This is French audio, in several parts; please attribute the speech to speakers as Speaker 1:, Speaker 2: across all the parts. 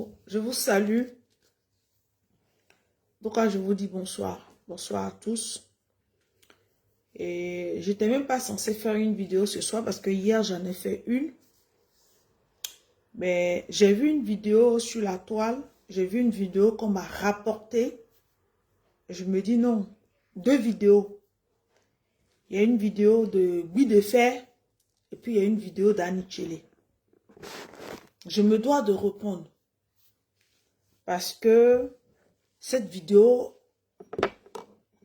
Speaker 1: Bon, je vous salue. Donc, je vous dis bonsoir. Bonsoir à tous. Et j'étais même pas censée faire une vidéo ce soir parce que hier, j'en ai fait une. Mais j'ai vu une vidéo sur la toile. J'ai vu une vidéo qu'on m'a rapportée. Je me dis non. Deux vidéos. Il y a une vidéo de Guy de Fer. Et puis, il y a une vidéo d'Annie Tchélé. Je me dois de répondre. Parce que cette vidéo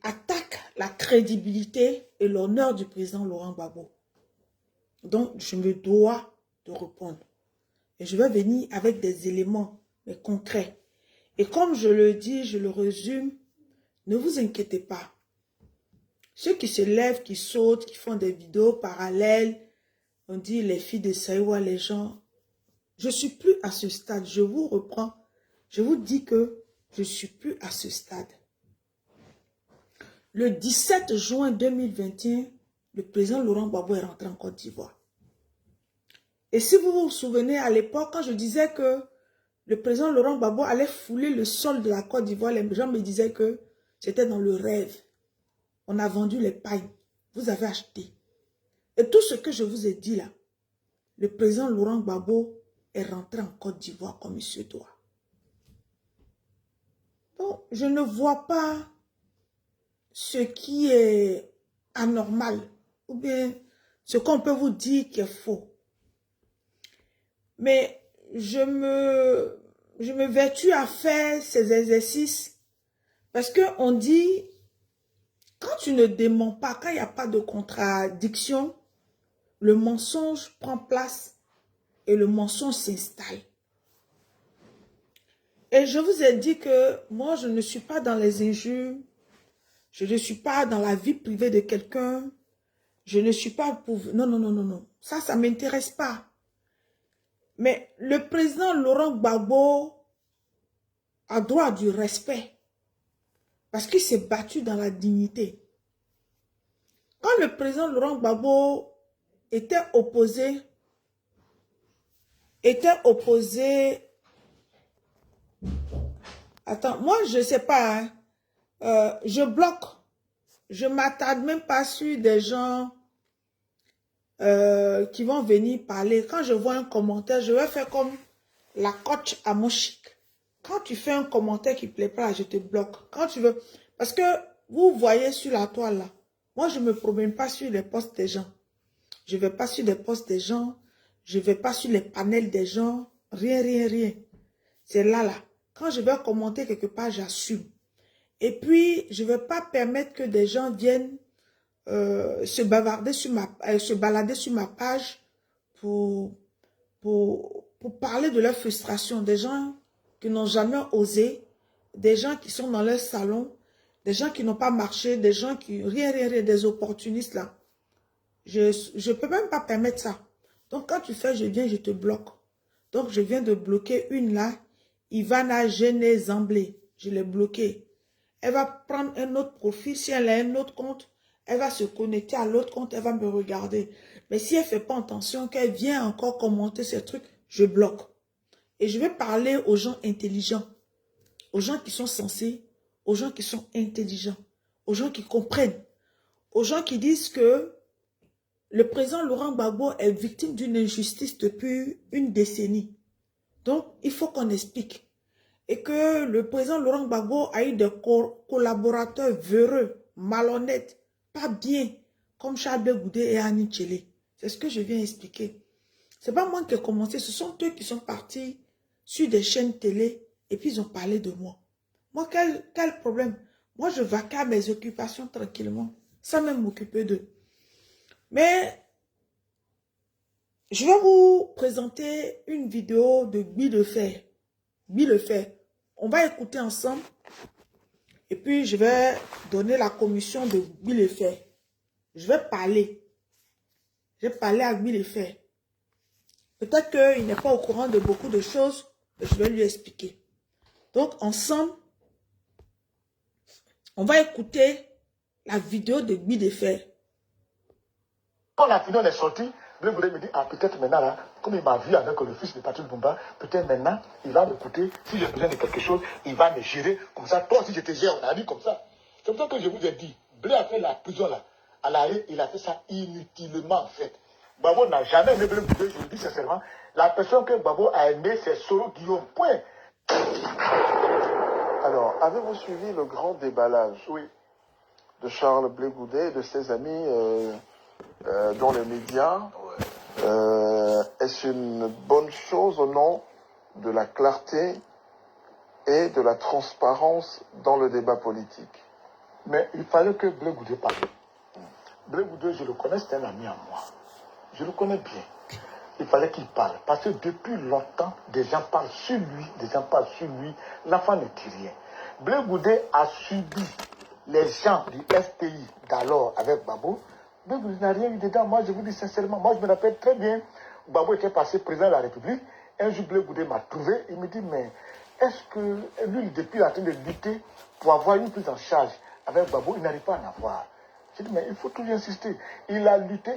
Speaker 1: attaque la crédibilité et l'honneur du président Laurent Gbagbo. Donc, je me dois de répondre. Et je vais venir avec des éléments mais concrets. Et comme je le dis, je le résume, ne vous inquiétez pas. Ceux qui se lèvent, qui sautent, qui font des vidéos parallèles, on dit les filles de Saïwa, les gens, je ne suis plus à ce stade. Je vous reprends. Je vous dis que je ne suis plus à ce stade. Le 17 juin 2021, le président Laurent Gbagbo est rentré en Côte d'Ivoire. Et si vous vous souvenez, à l'époque, quand je disais que le président Laurent Gbagbo allait fouler le sol de la Côte d'Ivoire, les gens me disaient que c'était dans le rêve. On a vendu les pailles. Vous avez acheté. Et tout ce que je vous ai dit là, le président Laurent Gbagbo est rentré en Côte d'Ivoire comme il se doit. Donc, je ne vois pas ce qui est anormal ou bien ce qu'on peut vous dire qui est faux. Mais je me vertue à faire ces exercices parce qu'on dit, quand tu ne démens pas, quand il n'y a pas de contradiction, le mensonge prend place et le mensonge s'installe. Et je vous ai dit que moi, je ne suis pas dans les injures, je ne suis pas dans la vie privée de quelqu'un, je ne suis pas pour... Non, non, non, non, non. Ça ne m'intéresse pas. Mais le président Laurent Gbagbo a droit du respect parce qu'il s'est battu dans la dignité. Quand le président Laurent Gbagbo était opposé, attends, moi je ne sais pas, hein, je bloque, je ne m'attarde même pas sur des gens qui vont venir parler. Quand je vois un commentaire, je vais faire comme la coach à mon chic. Quand tu fais un commentaire qui ne plaît pas, je te bloque. Quand tu veux, parce que vous voyez sur la toile là, moi je ne me promène pas sur les posts des gens. Je ne vais pas sur les posts des gens. Je ne vais pas sur les panels des gens. Rien, rien, rien. C'est là, là. Quand je vais commenter quelque part, j'assume. Et puis, je ne vais pas permettre que des gens viennent se balader sur ma page pour parler de leur frustration. Des gens qui n'ont jamais osé, des gens qui sont dans leur salon, des gens qui n'ont pas marché, des gens qui... Rien, rien, rien, des opportunistes là. Je ne peux même pas permettre ça. Donc, quand tu fais, je viens, je te bloque. Donc, je viens de bloquer une là. Ivana Gené Zamblé. Je l'ai bloquée. Elle va prendre un autre profil. Si elle a un autre compte, elle va se connecter à l'autre compte. Elle va me regarder. Mais si elle ne fait pas attention, qu'elle vient encore commenter ces trucs, je bloque. Et je vais parler aux gens intelligents. Aux gens qui sont sensés. Aux gens qui sont intelligents. Aux gens qui comprennent. Aux gens qui disent que le président Laurent Gbagbo est victime d'une injustice depuis une décennie. Donc, il faut qu'on explique. Et que le président Laurent Gbagbo a eu des collaborateurs véreux, malhonnêtes, pas bien, comme Charles Goudé et Annie Tchélé. C'est ce que je viens expliquer. Ce n'est pas moi qui ai commencé, ce sont eux qui sont partis sur des chaînes télé et puis ils ont parlé de moi. Moi, quel problème? Moi, je vaquais à mes occupations tranquillement, sans même m'occuper d'eux. Mais je vais vous présenter une vidéo de Guy de Fer. Guy de Fer. On va écouter ensemble. Et puis, je vais donner la commission de Guy de Fer. Je vais parler. Je vais parler à Guy de Fer. Peut-être qu'il n'est pas au courant de beaucoup de choses, mais je vais lui expliquer. Donc, ensemble, on va écouter la vidéo de Guy de Fer.
Speaker 2: Quand la finale est sortie, Blé Goudé me dit, ah, peut-être maintenant, là, comme il m'a vu avec le fils de Patrick Lumumba, peut-être maintenant, il va m'écouter. Si j'ai besoin de quelque chose, il va me gérer. Comme ça, toi, si je te gère, on a dit comme ça. C'est pour ça que je vous ai dit, Blé a fait la prison, là. À l'arrêt, il a fait ça inutilement, en fait. Babo n'a jamais aimé Blé Goudé, je le dis sincèrement. La personne que Babo a aimé, c'est Soro Guillaume. Point.
Speaker 3: Alors, avez-vous suivi le grand déballage de Charles Blé Goudé et de ses amis dans les médias? Est-ce une bonne chose au nom de la clarté et de la transparence dans le débat politique?
Speaker 2: Mais il fallait que Blé Goudé parle. Blé Goudé, je le connais, c'est un ami à moi. Je le connais bien. Il fallait qu'il parle. Parce que depuis longtemps, des gens parlent sur lui, L'enfant ne dit rien. Blé Goudé a subi les gens du FPI d'alors avec Babo. Blé Goudé n'a rien eu dedans. Moi, je vous dis sincèrement, moi, je me rappelle très bien. Babo était passé président de la République. Un jour, Blé Goudé m'a trouvé. Il me dit, mais est-ce que lui, depuis, il est en train de lutter pour avoir une prise en charge avec Babo, il n'arrive pas à en avoir. J'ai dit, mais il faut toujours insister. Il a lutté.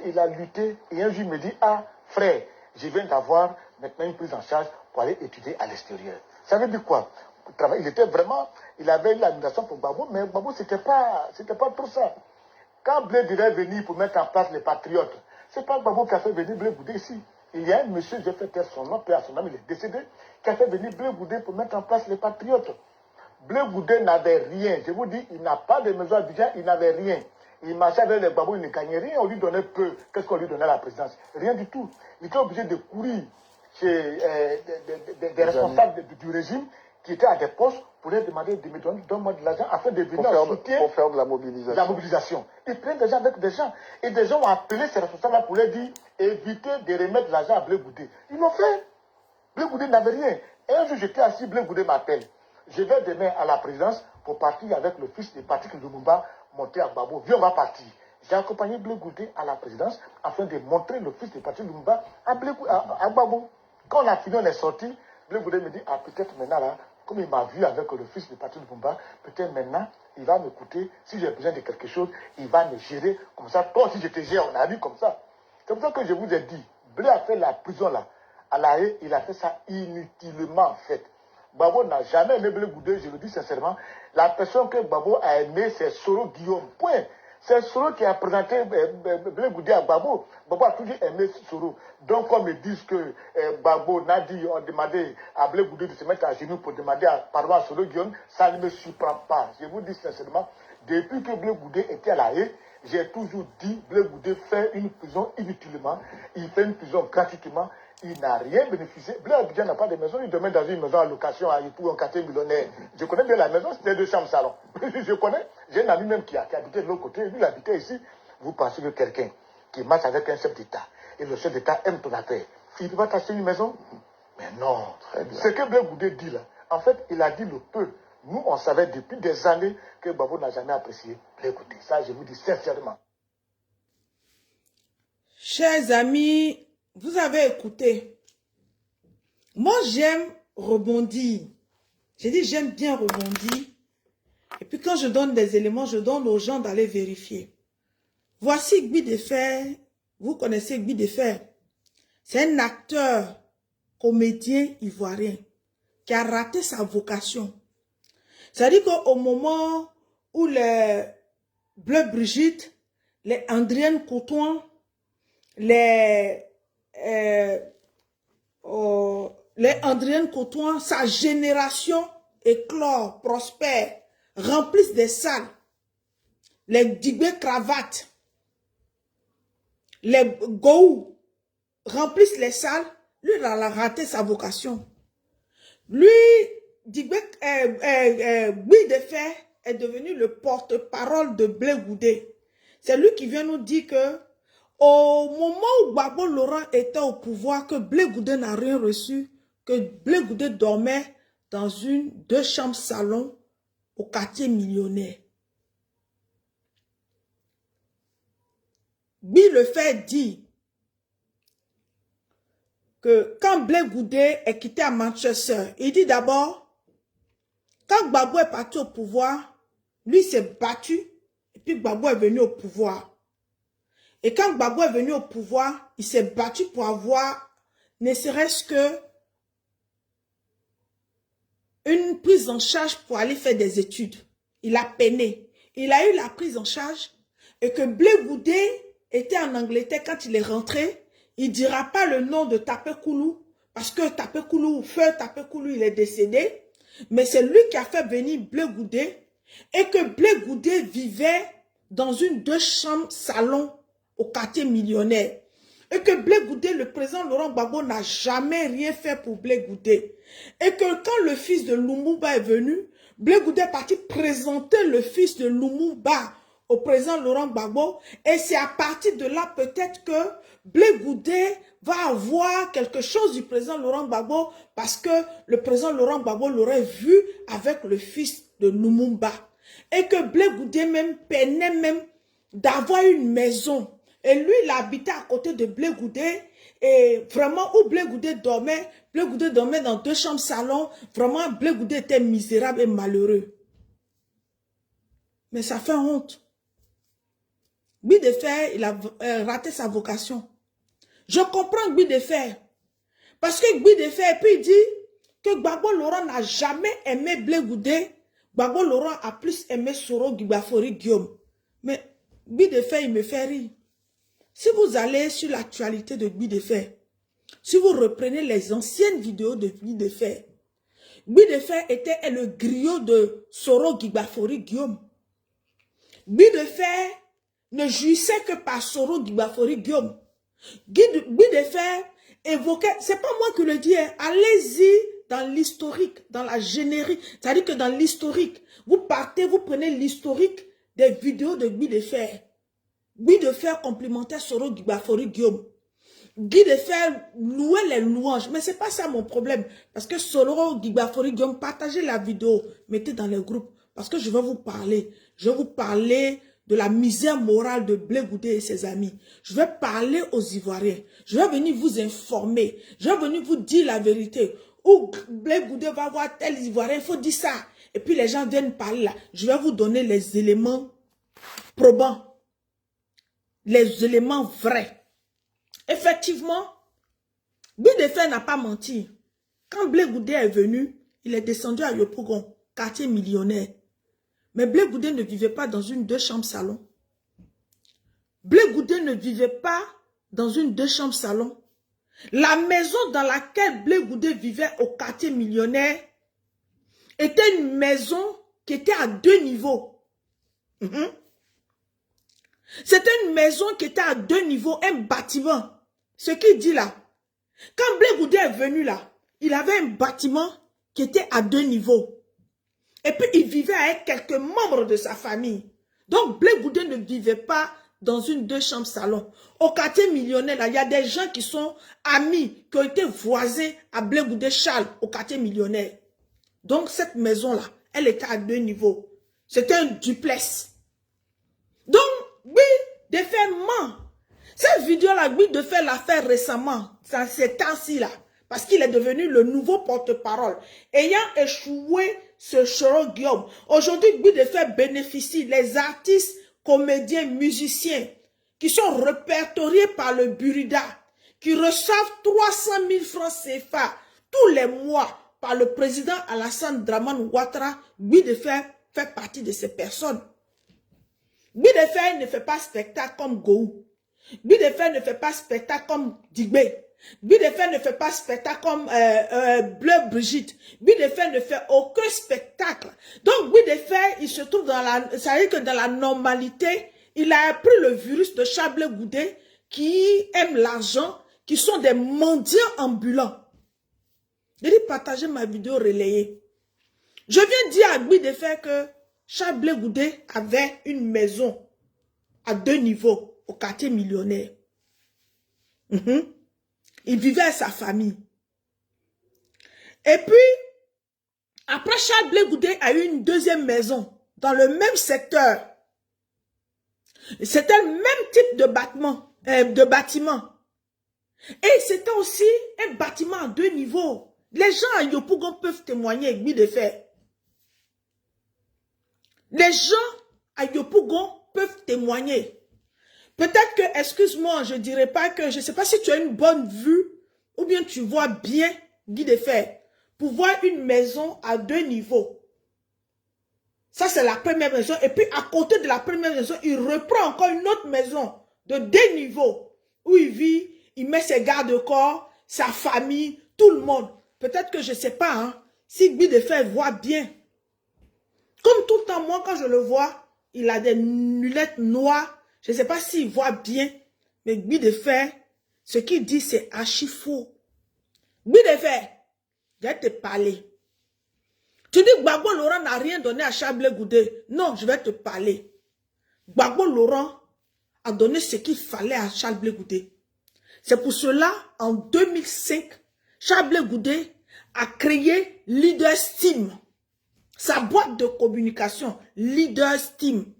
Speaker 2: Et un jour, il me dit, ah, frère, je viens d'avoir maintenant une prise en charge pour aller étudier à l'extérieur. Ça veut dire quoi? Il était vraiment, il avait eu l'admiration pour Babo, mais Babo, c'était pas trop ça. Quand Blé devait venir pour mettre en place les patriotes, c'est pas Babo qui a fait venir Blé Goudé ici. Il y a un monsieur, j'ai fait taire son nom, père à son nom, il est décédé, qui a fait venir Blé Goudé pour mettre en place les patriotes. Blé Goudé n'avait rien. Je vous dis, il n'a pas de maison à Abidjan, il n'avait rien. Il marchait avec les babous, il ne gagnait rien, on lui donnait peu. Qu'est-ce qu'on lui donnait à la présidence? Rien du tout. Il était obligé de courir chez des responsables du régime qui étaient à des postes pour leur demander de me donner donne-moi de l'argent afin de venir en soutien.
Speaker 3: Pour faire de la mobilisation.
Speaker 2: La mobilisation. Ils prennent des gens avec des gens. Et des gens ont appelé ces responsables-là pour leur dire évitez de remettre l'argent à Blé Goudé. Ils l'ont fait. Blé Goudé n'avait rien. Et un jour, j'étais assis, Blé Goudé m'appelle. Je vais demain à la présidence pour partir avec le fils de Patrick Lumumba, monter à Babo. Viens, on va partir. J'ai accompagné Blé Goudé à la présidence afin de montrer le fils de Patrick Lumumba à Babo. Quand on a fini, on est sorti. Blé Goudé me dit, ah, peut-être maintenant, là, comme il m'a vu avec le fils de Patrick Lumumba, peut-être maintenant, il va m'écouter. Si j'ai besoin de quelque chose, il va me gérer. Comme ça, toi, si je te gère, on a dit comme ça. C'est pour ça que je vous ai dit, Blé a fait la prison là. À l'arrêt, il a fait ça inutilement, en fait. Babo n'a jamais aimé Blé Goudé, je le dis sincèrement. La personne que Babo a aimé, c'est Soro Guillaume. Point. C'est Soro qui a présenté Blé Goudé à Babo. Babo a toujours aimé Soro. Donc, comme ils disent que Babo n'a dit, on demandait à Blé Goudé de se mettre à genoux pour demander pardon à Soro Guillaume, ça ne me surprend pas. Je vous dis sincèrement, depuis que Blé Goudé était à la haie, j'ai toujours dit Blé Goudé fait une prison inutilement, il fait une prison gratuitement. Il n'a rien bénéficié. Blé Abidjan n'a pas de maison. Il demeure dans une maison à location à Yopou, un quartier millionnaire. Je connais bien la maison, c'était 2 chambres salon. Je connais. J'ai un ami même qui habitait de l'autre côté. Lui, il habitait ici. Vous pensez que quelqu'un qui marche avec un chef d'État et le chef d'État aime ton affaire, il ne peut pas t'acheter une maison? Mais non. Ce que Blé Goudé dit là, en fait, il a dit le peu. Nous, on savait depuis des années que Babo n'a jamais apprécié Blé Goudé. Ça, je vous dis sincèrement.
Speaker 1: Chers amis, vous avez écouté. Moi, j'aime rebondir. J'ai dit, j'aime bien rebondir. Et puis, quand je donne des éléments, je donne aux gens d'aller vérifier. Voici Guy Defer. Vous connaissez Guy Defer. C'est un acteur, comédien ivoirien, qui a raté sa vocation. C'est-à-dire qu'au moment où les Bleu Brigitte, les Andrienne Coton, les Andrienne Coton, sa génération éclore, prospère, remplissent des salles. Les Dibé Cravates, les Gou remplissent les salles. Lui, il a raté sa vocation. Lui, Dibé Defer est devenu le porte-parole de Blé Goudé. C'est lui qui vient nous dire que au moment où Gbagbo Laurent était au pouvoir, que Blé Goudé n'a rien reçu, que Blé Goudé dormait dans 2 chambres salon au quartier millionnaire. Guy le fait dit que quand Blé Goudé est quitté à Manchester, il dit d'abord, quand Gbagbo est parti au pouvoir, lui s'est battu, et puis Gbagbo est venu au pouvoir. Et quand Gbagbo est venu au pouvoir, il s'est battu pour avoir, ne serait-ce que, une prise en charge pour aller faire des études. Il a peiné. Il a eu la prise en charge et que Blé Goudé était en Angleterre quand il est rentré. Il ne dira pas le nom de Tapé Koulou parce que Tapé Koulou, feu Tapé Koulou, il est décédé. Mais c'est lui qui a fait venir Blé Goudé et que Blé Goudé vivait dans une 2 chambres salon au quartier millionnaire. Et que Blé Goudé, le président Laurent Gbagbo, n'a jamais rien fait pour Blé Goudé. Et que quand le fils de Lumumba est venu, Blé Goudé est parti présenter le fils de Lumumba au président Laurent Gbagbo. Et c'est à partir de là peut-être que Blé Goudé va avoir quelque chose du président Laurent Gbagbo parce que le président Laurent Gbagbo l'aurait vu avec le fils de Lumumba. Et que Blé Goudé même peinait même d'avoir une maison. Et lui, il habitait à côté de Blé Goudé. Et vraiment, où Blé Goudé dormait dans 2 chambres salon. Vraiment, Blé Goudé était misérable et malheureux. Mais ça fait honte. Guy de Fer, il a raté sa vocation. Je comprends Guy de Fer. Parce que Guy de Fer, puis il dit que Gbagbo Laurent n'a jamais aimé Blé Goudé. Gbagbo Laurent a plus aimé Soro Gbagbo Guillaume. Mais Guy de Fer, il me fait rire. Si vous allez sur l'actualité de Guy de Fer, si vous reprenez les anciennes vidéos de Guy de Fer, Guy de Fer était le griot de Soro Gbagbo Guillaume. Guy de Fer ne jouissait que par Soro Gbagbo Guillaume. Guy de Fer évoquait, c'est pas moi qui le dis, hein, allez-y dans l'historique, dans la générique, c'est-à-dire que dans l'historique, vous partez, vous prenez l'historique des vidéos de Guy de Fer. Guy de Fer complimentait Soro Gbagbo Guillaume. Guy de Fer louait les louanges. Mais ce n'est pas ça mon problème. Parce que Soro Gbagbo Guillaume, partagez la vidéo, mettez dans les groupes. Parce que je vais vous parler. Je vais vous parler de la misère morale de Blé Goudé et ses amis. Je vais parler aux Ivoiriens. Je vais venir vous informer. Je vais venir vous dire la vérité. Où Blé Goudé va voir tel Ivoirien, il faut dire ça. Et puis les gens viennent parler là. Je vais vous donner les éléments probants. Les éléments vrais. Effectivement, Guy de Fer n'a pas menti. Quand Blé Goudé est venu, il est descendu à Yopougon, quartier millionnaire. Mais Blé Goudé ne vivait pas dans une 2 chambres salon. Blé Goudé ne vivait pas dans une 2 chambres salon. La maison dans laquelle Blé Goudé vivait au quartier millionnaire était une maison qui était à 2 niveaux. C'était une maison qui était à 2 niveaux, un bâtiment. Ce qu'il dit là, quand Blé Goudé est venu là, il avait un bâtiment qui était à 2 niveaux. Et puis il vivait avec quelques membres de sa famille. Donc Blé Goudé ne vivait pas dans une 2 chambres salon. Au quartier millionnaire, là, il y a des gens qui sont amis, qui ont été voisins à Blé Goudé Charles, au quartier millionnaire. Donc cette maison-là, elle était à 2 niveaux. C'était un duplex. Donc, Guy de Fer ment. Cette vidéo-là, Guy de Fer l'a fait récemment, dans ces temps-ci là, parce qu'il est devenu le nouveau porte-parole. Ayant échoué ce Soro Guillaume, aujourd'hui, Guy de Fer bénéficie, les artistes, comédiens, musiciens, qui sont répertoriés par le Burida, qui reçoivent 300 000 francs CFA tous les mois par le président Alassane Dramane Ouattara. Guy de Fer fait partie de ces personnes. Guy de Fer ne fait pas spectacle comme Gou. Guy de Fer ne fait pas spectacle comme Digbé. Guy de Fer ne fait pas spectacle comme Bleu Brigitte. Guy de Fer ne fait aucun spectacle. Donc Guy de Fer, il se trouve dans la... Ça veut dire que dans la normalité, il a pris le virus de Charles Blé Goudé qui aiment l'argent, qui sont des mendiants ambulants. Je dis partagez ma vidéo relayée. Je viens dire à Guy de Fer que Charles Blé Goudé avait une maison à 2 niveaux au quartier millionnaire. Il vivait avec sa famille. Et puis, après Charles Blé Goudé a eu une 2e maison dans le même secteur. C'était le même type de bâtiment. Et c'était aussi un bâtiment à 2 niveaux. Les gens à Yopougon peuvent témoigner avec Guy de Fer. Les gens à Yopougon peuvent témoigner. Peut-être que, excuse-moi, je dirais pas que, je sais pas si tu as une bonne vue ou bien tu vois bien Guy de Fer pour voir une maison à 2 niveaux. Ça, c'est la première maison. Et puis, à côté de la première maison, il reprend encore une autre maison de 2 niveaux où il vit, il met ses garde-corps, sa famille, tout le monde. Peut-être que je ne sais pas, hein, si Guy de Fer voit bien. Comme tout le temps, moi, quand je le vois, il a des lunettes noires. Je ne sais pas s'il voit bien, mais Guy de Fer, ce qu'il dit, c'est archi faux. Guy de Fer, je vais te parler. Tu dis que Gbagbo Laurent n'a rien donné à Charles Blé Goudé. Non, je vais te parler. Gbagbo Laurent a donné ce qu'il fallait à Charles Blé Goudé. C'est pour cela, en 2005, Charles Blé Goudé a créé Leader Steam. Sa boîte de communication, Leader Steam.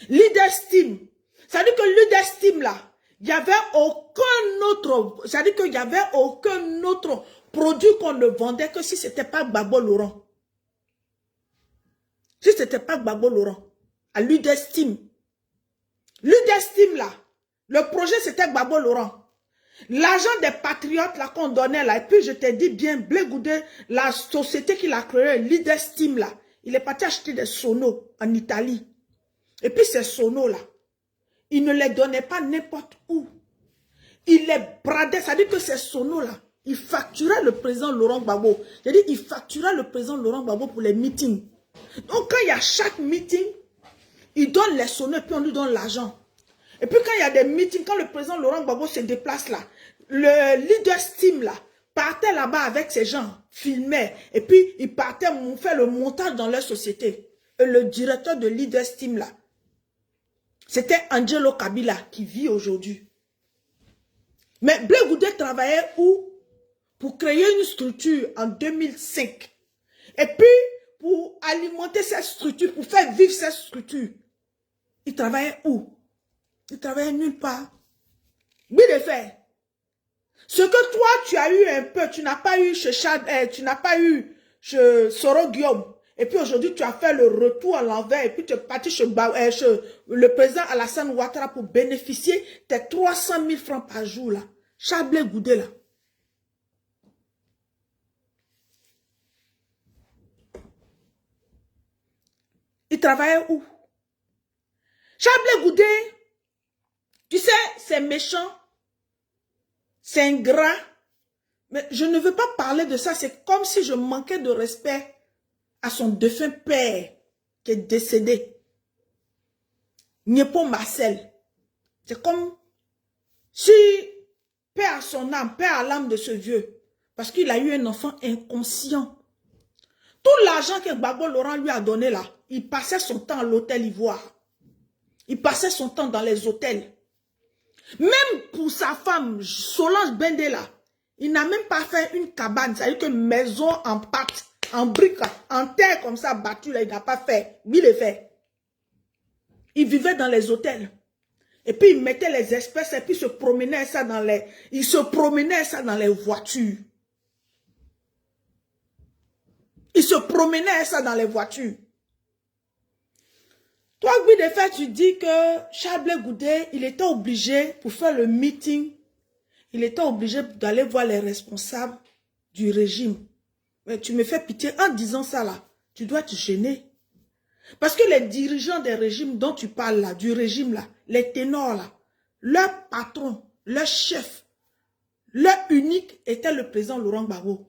Speaker 1: Leader Steam. Ça veut dire que Leader Steam, là, il n'y avait aucun autre, ça veut dire qu'il n'y avait aucun autre produit qu'on ne vendait que si ce n'était pas Gbagbo Laurent. Si ce n'était pas Gbagbo Laurent, à Leader Steam. Leader Steam, là, le projet, c'était Gbagbo Laurent. L'argent des patriotes, là, qu'on donnait, là, et puis je t'ai dit bien, Blé Goudé, la société qu'il a créée, Leader Steam, là, il est parti acheter des sonos en Italie. Et puis ces sonos, là, il ne les donnait pas n'importe où. Il les bradait, ça veut dire que ces sonos, là, il facturait le président Laurent Gbagbo. C'est-à-dire, il facturait le président Laurent Gbagbo pour les meetings. Donc, quand il y a chaque meeting, il donne les sonos et puis on lui donne l'argent. Et puis, quand il y a des meetings, quand le président Laurent Gbagbo se déplace là, le Leader Steam là, partait là-bas avec ces gens, filmait, et puis il partait faire le montage dans leur société. Et le directeur de Leader Steam là, c'était Angelo Kabila qui vit aujourd'hui. Mais Blé Goudé travaillait où? Pour créer une structure en 2005. Et puis, pour alimenter cette structure, pour faire vivre cette structure, il travaillait où? Il travaillait nulle part. Guy de Fer. Ce que toi, tu as eu un peu, tu n'as pas eu chez tu n'as pas eu chez Soro Guillaume. Et puis aujourd'hui, tu as fait le retour à l'envers. Et puis tu es parti chez le président Alassane Ouattara pour bénéficier tes 300 000 francs par jour là. Charles Blé Goudé là. Il travaillait où? Charles Blé Goudé, tu sais, c'est méchant, c'est ingrat, mais je ne veux pas parler de ça. C'est comme si je manquais de respect à son défunt père qui est décédé. Niepo Marcel. C'est comme si, paix à son âme, paix à l'âme de ce vieux, parce qu'il a eu un enfant inconscient. Tout l'argent que Gbagbo Laurent lui a donné là, il passait son temps à l'hôtel Ivoire. Il passait son temps dans les hôtels. Même pour sa femme, Solange Bendela, il n'a même pas fait une cabane. C'est-à-dire que maison en pâte, en briques, en terre comme ça, battue, là, il n'a pas fait. Lui, il le fait. Il vivait dans les hôtels. Et puis, il mettait les espèces et puis il se promenait ça dans les voitures. Il se promenait ça dans les voitures. Toi, Guy de Fer, tu dis que Charles Blé Goudé, il était obligé, pour faire le meeting, il était obligé d'aller voir les responsables du régime. Mais tu me fais pitié en disant ça là. Tu dois te gêner. Parce que les dirigeants des régimes dont tu parles là, du régime là, les ténors là, leur patron, leur chef, leur unique était le président Laurent Gbagbo.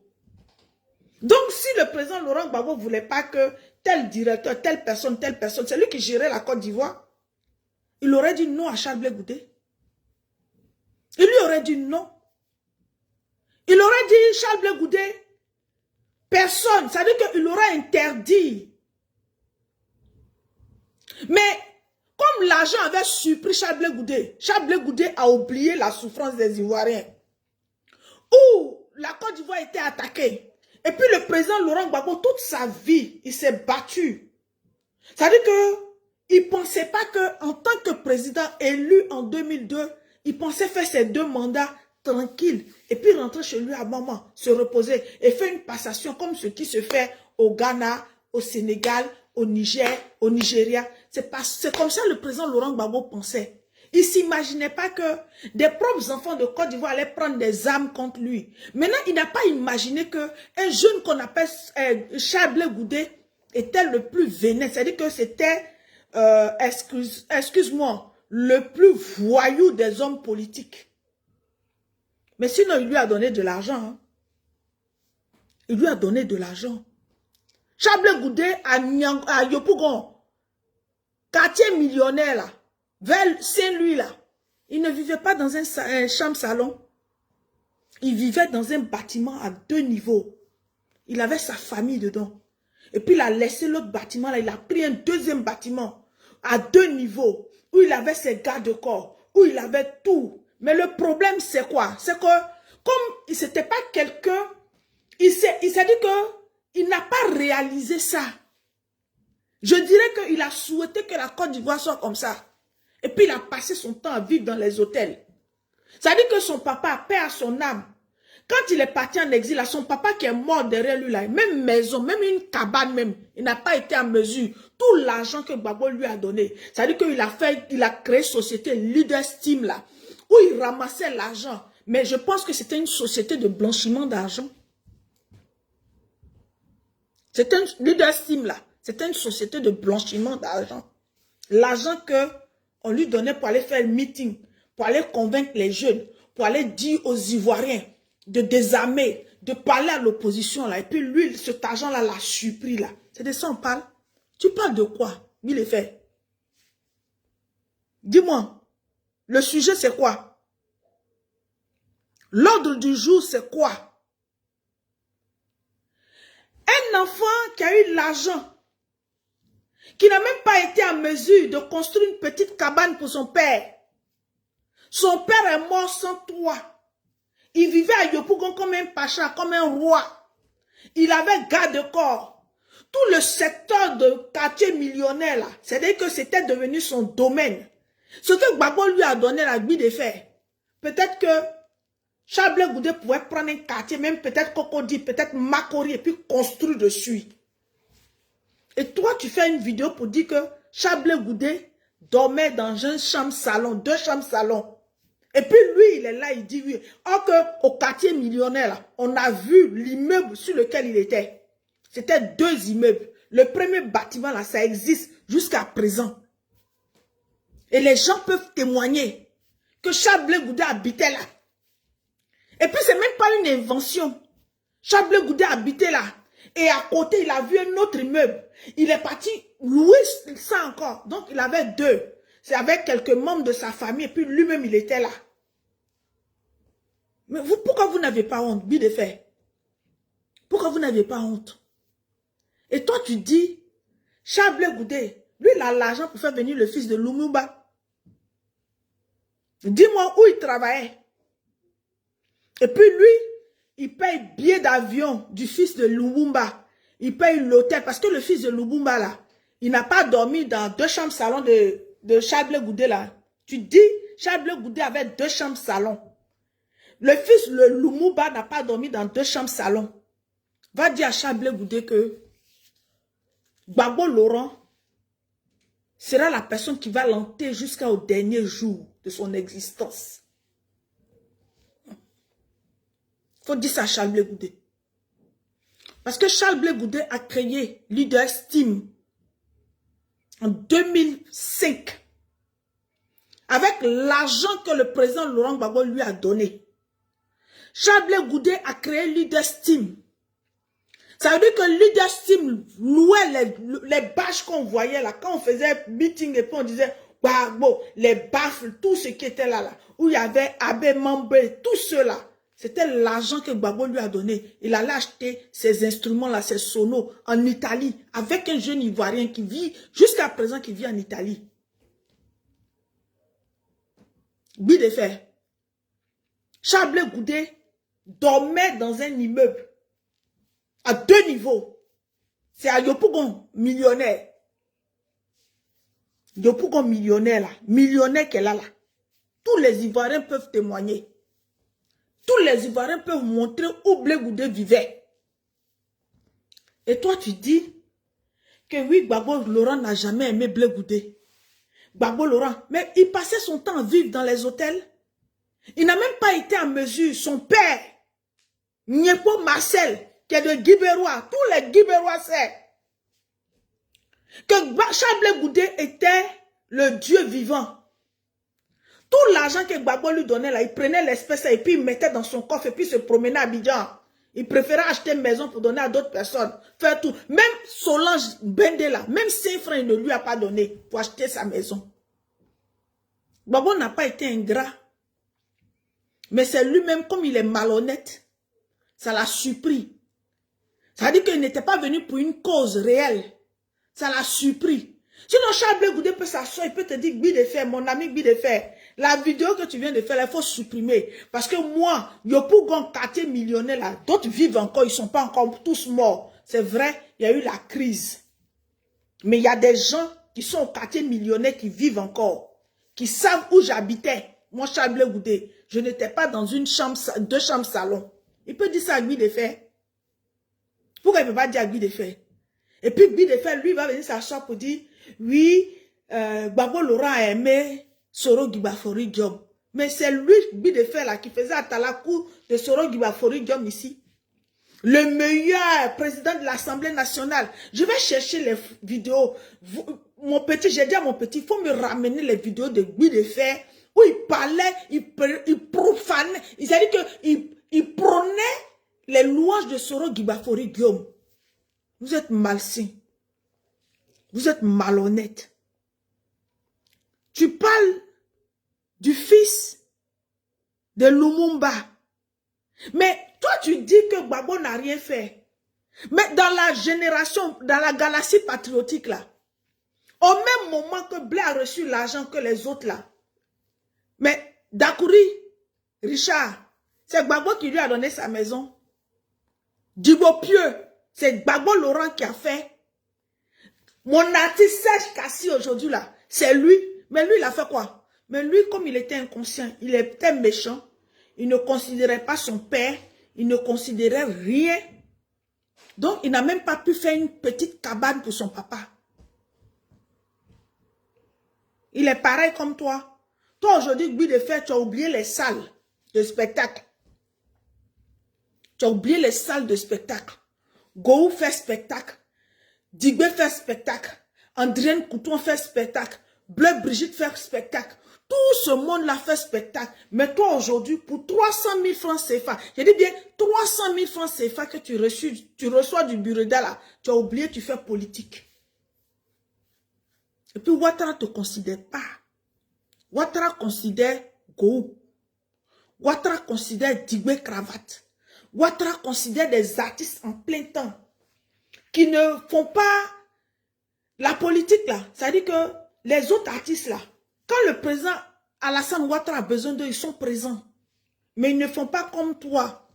Speaker 1: Donc, si le président Laurent Gbagbo ne voulait pas que tel directeur, telle personne, c'est lui qui gérait la Côte d'Ivoire, il aurait dit non à Charles Blé Goudé. Il lui aurait dit non. Il aurait dit Charles Blé Goudé, personne, ça veut dire qu'il aurait interdit. Mais, comme l'argent avait surpris Charles Blé Goudé a oublié la souffrance des Ivoiriens. Où la Côte d'Ivoire était attaquée. Et puis le président Laurent Gbagbo, toute sa vie, il s'est battu. Ça veut dire qu'il ne pensait pas qu'en tant que président élu en 2002, il pensait faire ses 2 mandats tranquilles. Et puis rentrer chez lui à maman, se reposer et faire une passation comme ce qui se fait au Ghana, au Sénégal, au Niger, au Nigeria. C'est comme ça que le président Laurent Gbagbo pensait. Il ne s'imaginait pas que des propres enfants de Côte d'Ivoire allaient prendre des armes contre lui. Maintenant, il n'a pas imaginé qu'un jeune qu'on appelle Charles Blé Goudé était le plus vénère. C'est-à-dire que c'était, excuse-moi, le plus voyou des hommes politiques. Mais sinon, il lui a donné de l'argent. Hein. Il lui a donné de l'argent. Charles Blé Goudé à Yopougon, quartier millionnaire là, vers Saint-Louis là, il ne vivait pas dans un chambre-salon. Il vivait dans un bâtiment à 2 niveaux. Il avait sa famille dedans. Et puis il a laissé l'autre bâtiment là, il a pris un deuxième bâtiment à 2 niveaux, où il avait ses garde-corps, où il avait tout. Mais le problème c'est quoi? C'est que, comme c'était pas quelqu'un, il s'est dit que il n'a pas réalisé ça. Je dirais qu'il a souhaité que la Côte d'Ivoire soit comme ça. Et puis il a passé son temps à vivre dans les hôtels. Ça dit que son papa, paix à son âme, quand il est parti en exil, là, son papa qui est mort derrière lui, là, même maison, même une cabane même, il n'a pas été en mesure. Tout l'argent que Gbagbo lui a donné, ça dit qu'il a créé société Leader Steam là, où il ramassait l'argent. Mais je pense que c'était une société de blanchiment d'argent. C'était un Leader Steam là. C'était une société de blanchiment d'argent. L'argent qu'on lui donnait pour aller faire le meeting, pour aller convaincre les jeunes, pour aller dire aux Ivoiriens de désarmer, de parler à l'opposition là. Et puis lui, cet argent-là l'a surpris là. C'est de ça on parle. Tu parles de quoi, Milefait? Dis-moi, le sujet c'est quoi? L'ordre du jour c'est quoi? Un enfant qui a eu l'argent, qui n'a même pas été en mesure de construire une petite cabane pour son père. Son père est mort sans toit. Il vivait à Yopougon comme un pacha, comme un roi. Il avait garde-corps. Tout le secteur de quartier millionnaire, là, c'est-à-dire que c'était devenu son domaine. Ce que Gbagbo lui a donné la vie de faire. Peut-être que Charles Blé Goudé pouvait prendre un quartier, même peut-être Cocody, peut-être Makori, et puis construire dessus. Et toi, tu fais une vidéo pour dire que Charles Blé Goudé dormait dans une chambre-salon, 2 chambres-salon. Et puis lui, il est là, il dit oui. Or qu'au quartier millionnaire, là, on a vu l'immeuble sur lequel il était. C'était 2 immeubles. Le premier bâtiment, là, ça existe jusqu'à présent. Et les gens peuvent témoigner que Charles Blé Goudé habitait là. Et puis, c'est même pas une invention. Charles Blé Goudé habitait là. Et à côté, il a vu un autre immeuble. Il est parti louer ça encore. Donc, il avait 2. C'est avec quelques membres de sa famille. Et puis, lui-même, il était là. Mais vous, pourquoi vous n'avez pas honte, Bidefait? Pourquoi vous n'avez pas honte? Et toi, tu dis, Charles Blé Goudé, lui, il a l'argent pour faire venir le fils de Lumumba. Dis-moi où il travaillait. Et puis, lui, il paye billet d'avion du fils de Lumumba. Il paye l'hôtel. Parce que le fils de Lumumba, là, il n'a pas dormi dans 2 chambres salon de Charles Blé Goudé, là. Tu dis, Charles Blé Goudé avait 2 chambres salon. Le fils de Lumumba n'a pas dormi dans 2 chambres salon. Va dire à Charles Blé Goudé que Gbagbo Laurent sera la personne qui va l'hanter jusqu'au dernier jour de son existence. Il faut dire ça à Charles Blé Goudé. Parce que Charles Blé Goudé a créé Leader Steam en 2005 avec l'argent que le président Laurent Gbagbo lui a donné. Charles Blé Goudé a créé Leader Steam. Ça veut dire que Leader Steam louait les bâches qu'on voyait là. Quand on faisait meeting et puis on disait Gbagbo, les baffles, tout ce qui était là, où il y avait Abbé Mambé, tout cela. C'était l'argent que Gbagbo lui a donné. Il allait acheter ces instruments-là, ces sonos, en Italie, avec un jeune Ivoirien qui vit, jusqu'à présent, qui vit en Italie. Bidefait. Charles Blé Goudé dormait dans un immeuble à 2 niveaux. C'est à Yopougon, millionnaire. Yopougon, millionnaire, là. Millionnaire qu'elle a là. Tous les Ivoiriens peuvent témoigner. Tous les Ivoiriens peuvent montrer où Blé Goudé vivait. Et toi, tu dis que oui, Gbagbo Laurent n'a jamais aimé Blé Goudé. Gbagbo Laurent, mais il passait son temps à vivre dans les hôtels. Il n'a même pas été en mesure, son père, Nyepo Marcel, qui est de Guibérois, tous les Guibérois savent que Charles Blé Goudé était le Dieu vivant. Tout l'argent que Gbagbo lui donnait là, il prenait l'espèce et puis il mettait dans son coffre et puis se promenait à Abidjan. Il préférait acheter une maison pour donner à d'autres personnes. Faire tout. Même Solange Bende là, même 5 francs, il ne lui a pas donné pour acheter sa maison. Gbagbo n'a pas été ingrat. Mais c'est lui-même, comme il est malhonnête, ça l'a surpris. Ça veut dire qu'il n'était pas venu pour une cause réelle. Ça l'a surpris. Sinon, Charles Blé Goudé peut s'asseoir, il peut te dire, Gbi de Fer, mon ami Gbi de Fer, la vidéo que tu viens de faire, il faut supprimer. Parce que moi, Yopou Gon quartier millionnaire là, d'autres vivent encore, ils ne sont pas encore tous morts. C'est vrai, il y a eu la crise. Mais il y a des gens qui sont au quartier millionnaire qui vivent encore, qui savent où j'habitais. Moi, Charles Blé Goudé, je n'étais pas dans une chambre, 2 chambres salon. Il peut dire ça à Gbi de Fer. Pourquoi il ne peut pas dire à Gbi de Fer? Et puis Gbi de Fer, lui, va venir s'asseoir pour dire, oui, Gbagbo Laurent a aimé Soro Guibafori Diom. Mais c'est lui, Gbi de Fer, là, qui faisait à Talakou de Soro Guibafori Diom ici. Le meilleur président de l'Assemblée nationale. Je vais chercher les vidéos. Mon petit, j'ai dit à mon petit, il faut me ramener les vidéos de Gbi de Fer, où il parlait, il profanait, c'est-à-dire qu'il prônait les louanges de Soro Guibafori Diom. Vous êtes malsain. Vous êtes malhonnête. Tu parles du fils de Lumumba. Mais toi, tu dis que Gbagbo n'a rien fait. Mais dans la génération, dans la galaxie patriotique, là, au même moment que Blé a reçu l'argent que les autres, là, mais Dakouri, Richard, c'est Gbagbo qui lui a donné sa maison. Djibo Pieux, c'est Gbagbo Laurent qui a fait. Mon artiste Serge Kassi aujourd'hui là, c'est lui. Mais lui, il a fait quoi? Mais lui, comme il était inconscient, il était méchant, il ne considérait pas son père, il ne considérait rien. Donc, il n'a même pas pu faire une petite cabane pour son papa. Il est pareil comme toi. Toi, aujourd'hui, Gbi de Fer, tu as oublié les salles de spectacle. Tu as oublié les salles de spectacle. Gou fait spectacle. Digbe fait spectacle. Andrienne Couton fait spectacle. Bleu Brigitte fait spectacle. Tout ce monde-là fait spectacle. Mais toi, aujourd'hui, pour 300 000 francs CFA, j'ai dit bien 300 000 francs CFA que tu reçois du bureau là, tu as oublié, tu fais politique. Et puis, Ouattara ne te considère pas. Ouattara considère Gou. Ouattara considère Digbe Cravate. Ouattara considère des artistes en plein temps qui ne font pas la politique là. C'est-à-dire que les autres artistes là, quand le président Alassane Ouattara a besoin d'eux, ils sont présents. Mais ils ne font pas comme toi.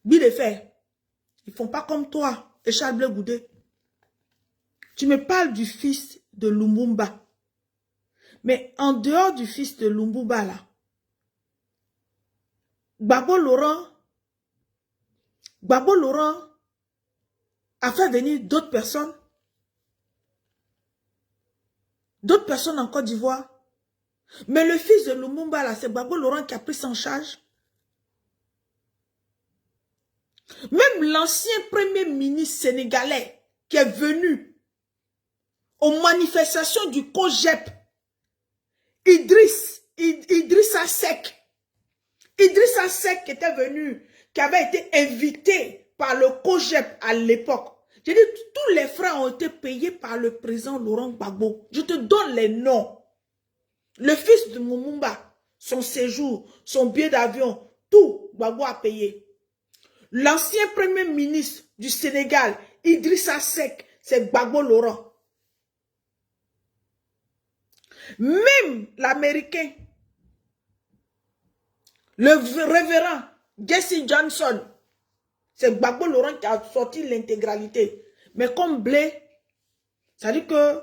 Speaker 1: Gbi de Fer. Ils ne font pas comme toi et Charles Blé Goudé. Tu me parles du fils de Lumumba. Mais en dehors du fils de Lumumba là, Gbagbo Laurent a fait venir d'autres personnes. D'autres personnes en Côte d'Ivoire. Mais le fils de Lumumba, là, c'est Gbagbo Laurent qui a pris ça en charge. Même l'ancien premier ministre sénégalais qui est venu aux manifestations du COGEP, Idrissa Seck qui était venu, qui avait été invité par le COGEP à l'époque. J'ai dit, tous les frais ont été payés par le président Laurent Gbagbo. Je te donne les noms. Le fils de Lumumba, son séjour, son billet d'avion, tout, Gbagbo a payé. L'ancien premier ministre du Sénégal, Idrissa Seck, c'est Gbagbo Laurent. Même l'Américain, le révérend Jesse Johnson, c'est Gbagbo Laurent qui a sorti l'intégralité. Mais comme Blé, ça dit que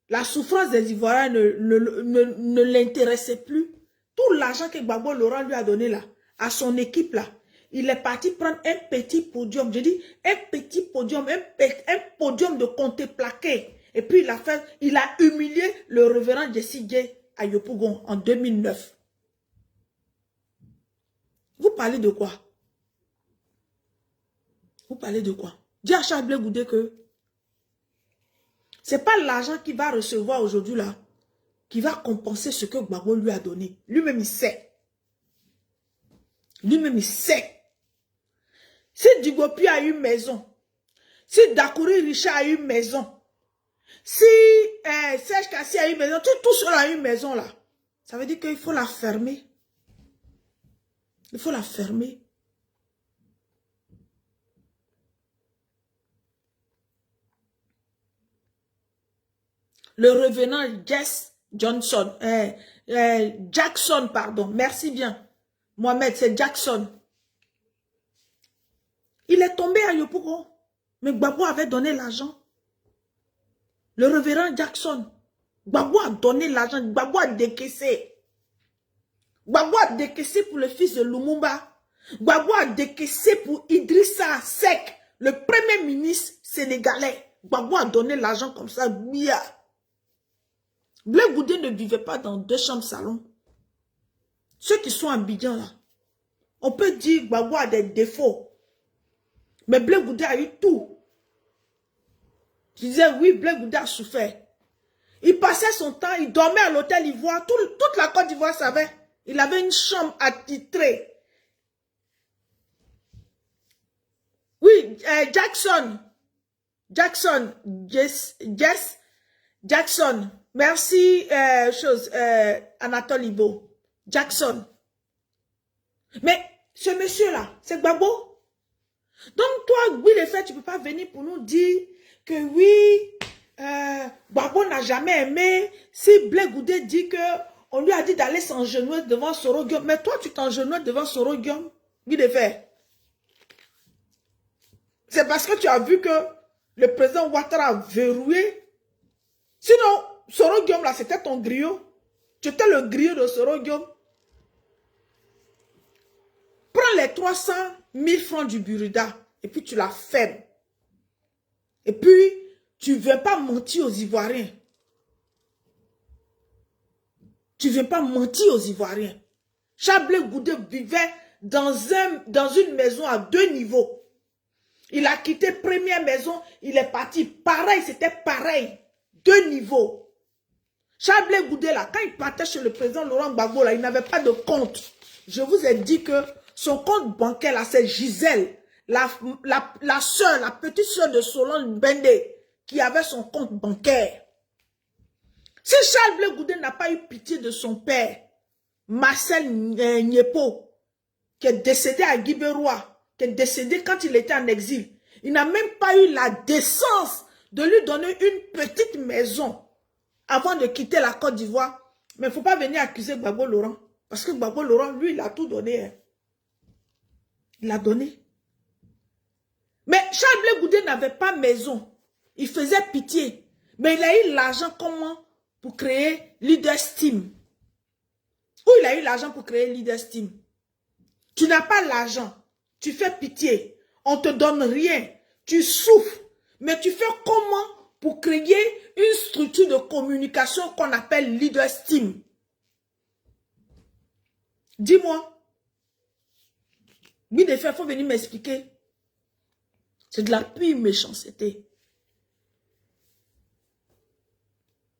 Speaker 1: la souffrance des Ivoiriens ne l'intéressait plus. Tout l'argent que Gbagbo Laurent lui a donné là, à son équipe là, il est parti prendre un petit podium. Je dis un petit podium, un podium de compte plaqué. Et puis il a humilié le révérend Jesse Gay à Yopougon en 2009. Vous parlez de quoi? Vous parlez de quoi? Dis à Charles Blé Goudé que c'est pas l'argent qu'il va recevoir aujourd'hui là qui va compenser ce que Gbagbo lui a donné. Lui-même il sait. Lui-même il sait. Si Digopi a une maison, si Dakouri Richard a une maison, si Serge Kassi a une maison, tout seul a une maison là, ça veut dire qu'il faut la fermer. Il faut la fermer. Le revenant Jackson, pardon, merci bien. Mohamed, c'est Jackson. Il est tombé à Yopougon, mais Gbagbo avait donné l'argent. Le révérend Jackson, Gbagbo a donné l'argent, Gbagbo a décaissé. Gbagbo a décaissé pour le fils de Lumumba. Gbagbo a décaissé pour Idrissa Seck, le premier ministre sénégalais. Gbagbo a donné l'argent comme ça, Bia. Blé Goudé ne vivait pas dans 2 chambres salon. Ceux qui sont en Abidjan là, on peut dire Gbagbo a des défauts. Mais Blé Goudé a eu tout. Je disais oui, Blé Goudé a souffert. Il passait son temps, il dormait à l'hôtel Ivoire. Toute la Côte d'Ivoire savait. Il avait une chambre attitrée. Oui, Jackson. Merci, Anatole Ibo. Jackson. Mais ce monsieur-là, c'est Gbagbo. Donc toi, oui, les faits, tu ne peux pas venir pour nous dire que oui, Gbagbo n'a jamais aimé. Si Blé Goudé dit que on lui a dit d'aller s'engenouiller devant Soro Guillaume, mais toi, tu t'engenouilles devant Soro Guillaume. Oui, les faits. C'est parce que tu as vu que le président Ouattara a verrouillé. Sinon, Soro Guillaume, là, c'était ton griot. Tu étais le griot de Soro Guillaume. Prends les 300 000 francs du Burida et puis tu la fermes. Et puis, tu ne viens pas mentir aux Ivoiriens. Tu ne viens pas mentir aux Ivoiriens. Charles Blé Goudé vivait dans une maison à 2 niveaux. Il a quitté première maison, il est parti. Pareil, c'était pareil. 2 niveaux. Charles Blé Goudé, là, quand il partait chez le président Laurent Gbagbo, là, il n'avait pas de compte. Je vous ai dit que son compte bancaire, là, c'est Gisèle, la soeur, la petite soeur de Solange Bendé, qui avait son compte bancaire. Si Charles Blé Goudé n'a pas eu pitié de son père, Marcel Niepo, qui est décédé à Guibérois, qui est décédé quand il était en exil, il n'a même pas eu la décence de lui donner une petite maison avant de quitter la Côte d'Ivoire. Mais il ne faut pas venir accuser Gbagbo Laurent. Parce que Gbagbo Laurent, lui, il a tout donné. Hein. Il a donné. Mais Charles Blé Goudé n'avait pas maison. Il faisait pitié. Mais il a eu l'argent comment? Pour créer Leader Steam. Où il a eu l'argent pour créer Leader Steam? Tu n'as pas l'argent. Tu fais pitié. On ne te donne rien. Tu souffres. Mais tu fais comment pour créer une structure de communication qu'on appelle Leader Steam? Dis-moi. Oui, des faits, il faut venir m'expliquer. C'est de la pure méchanceté.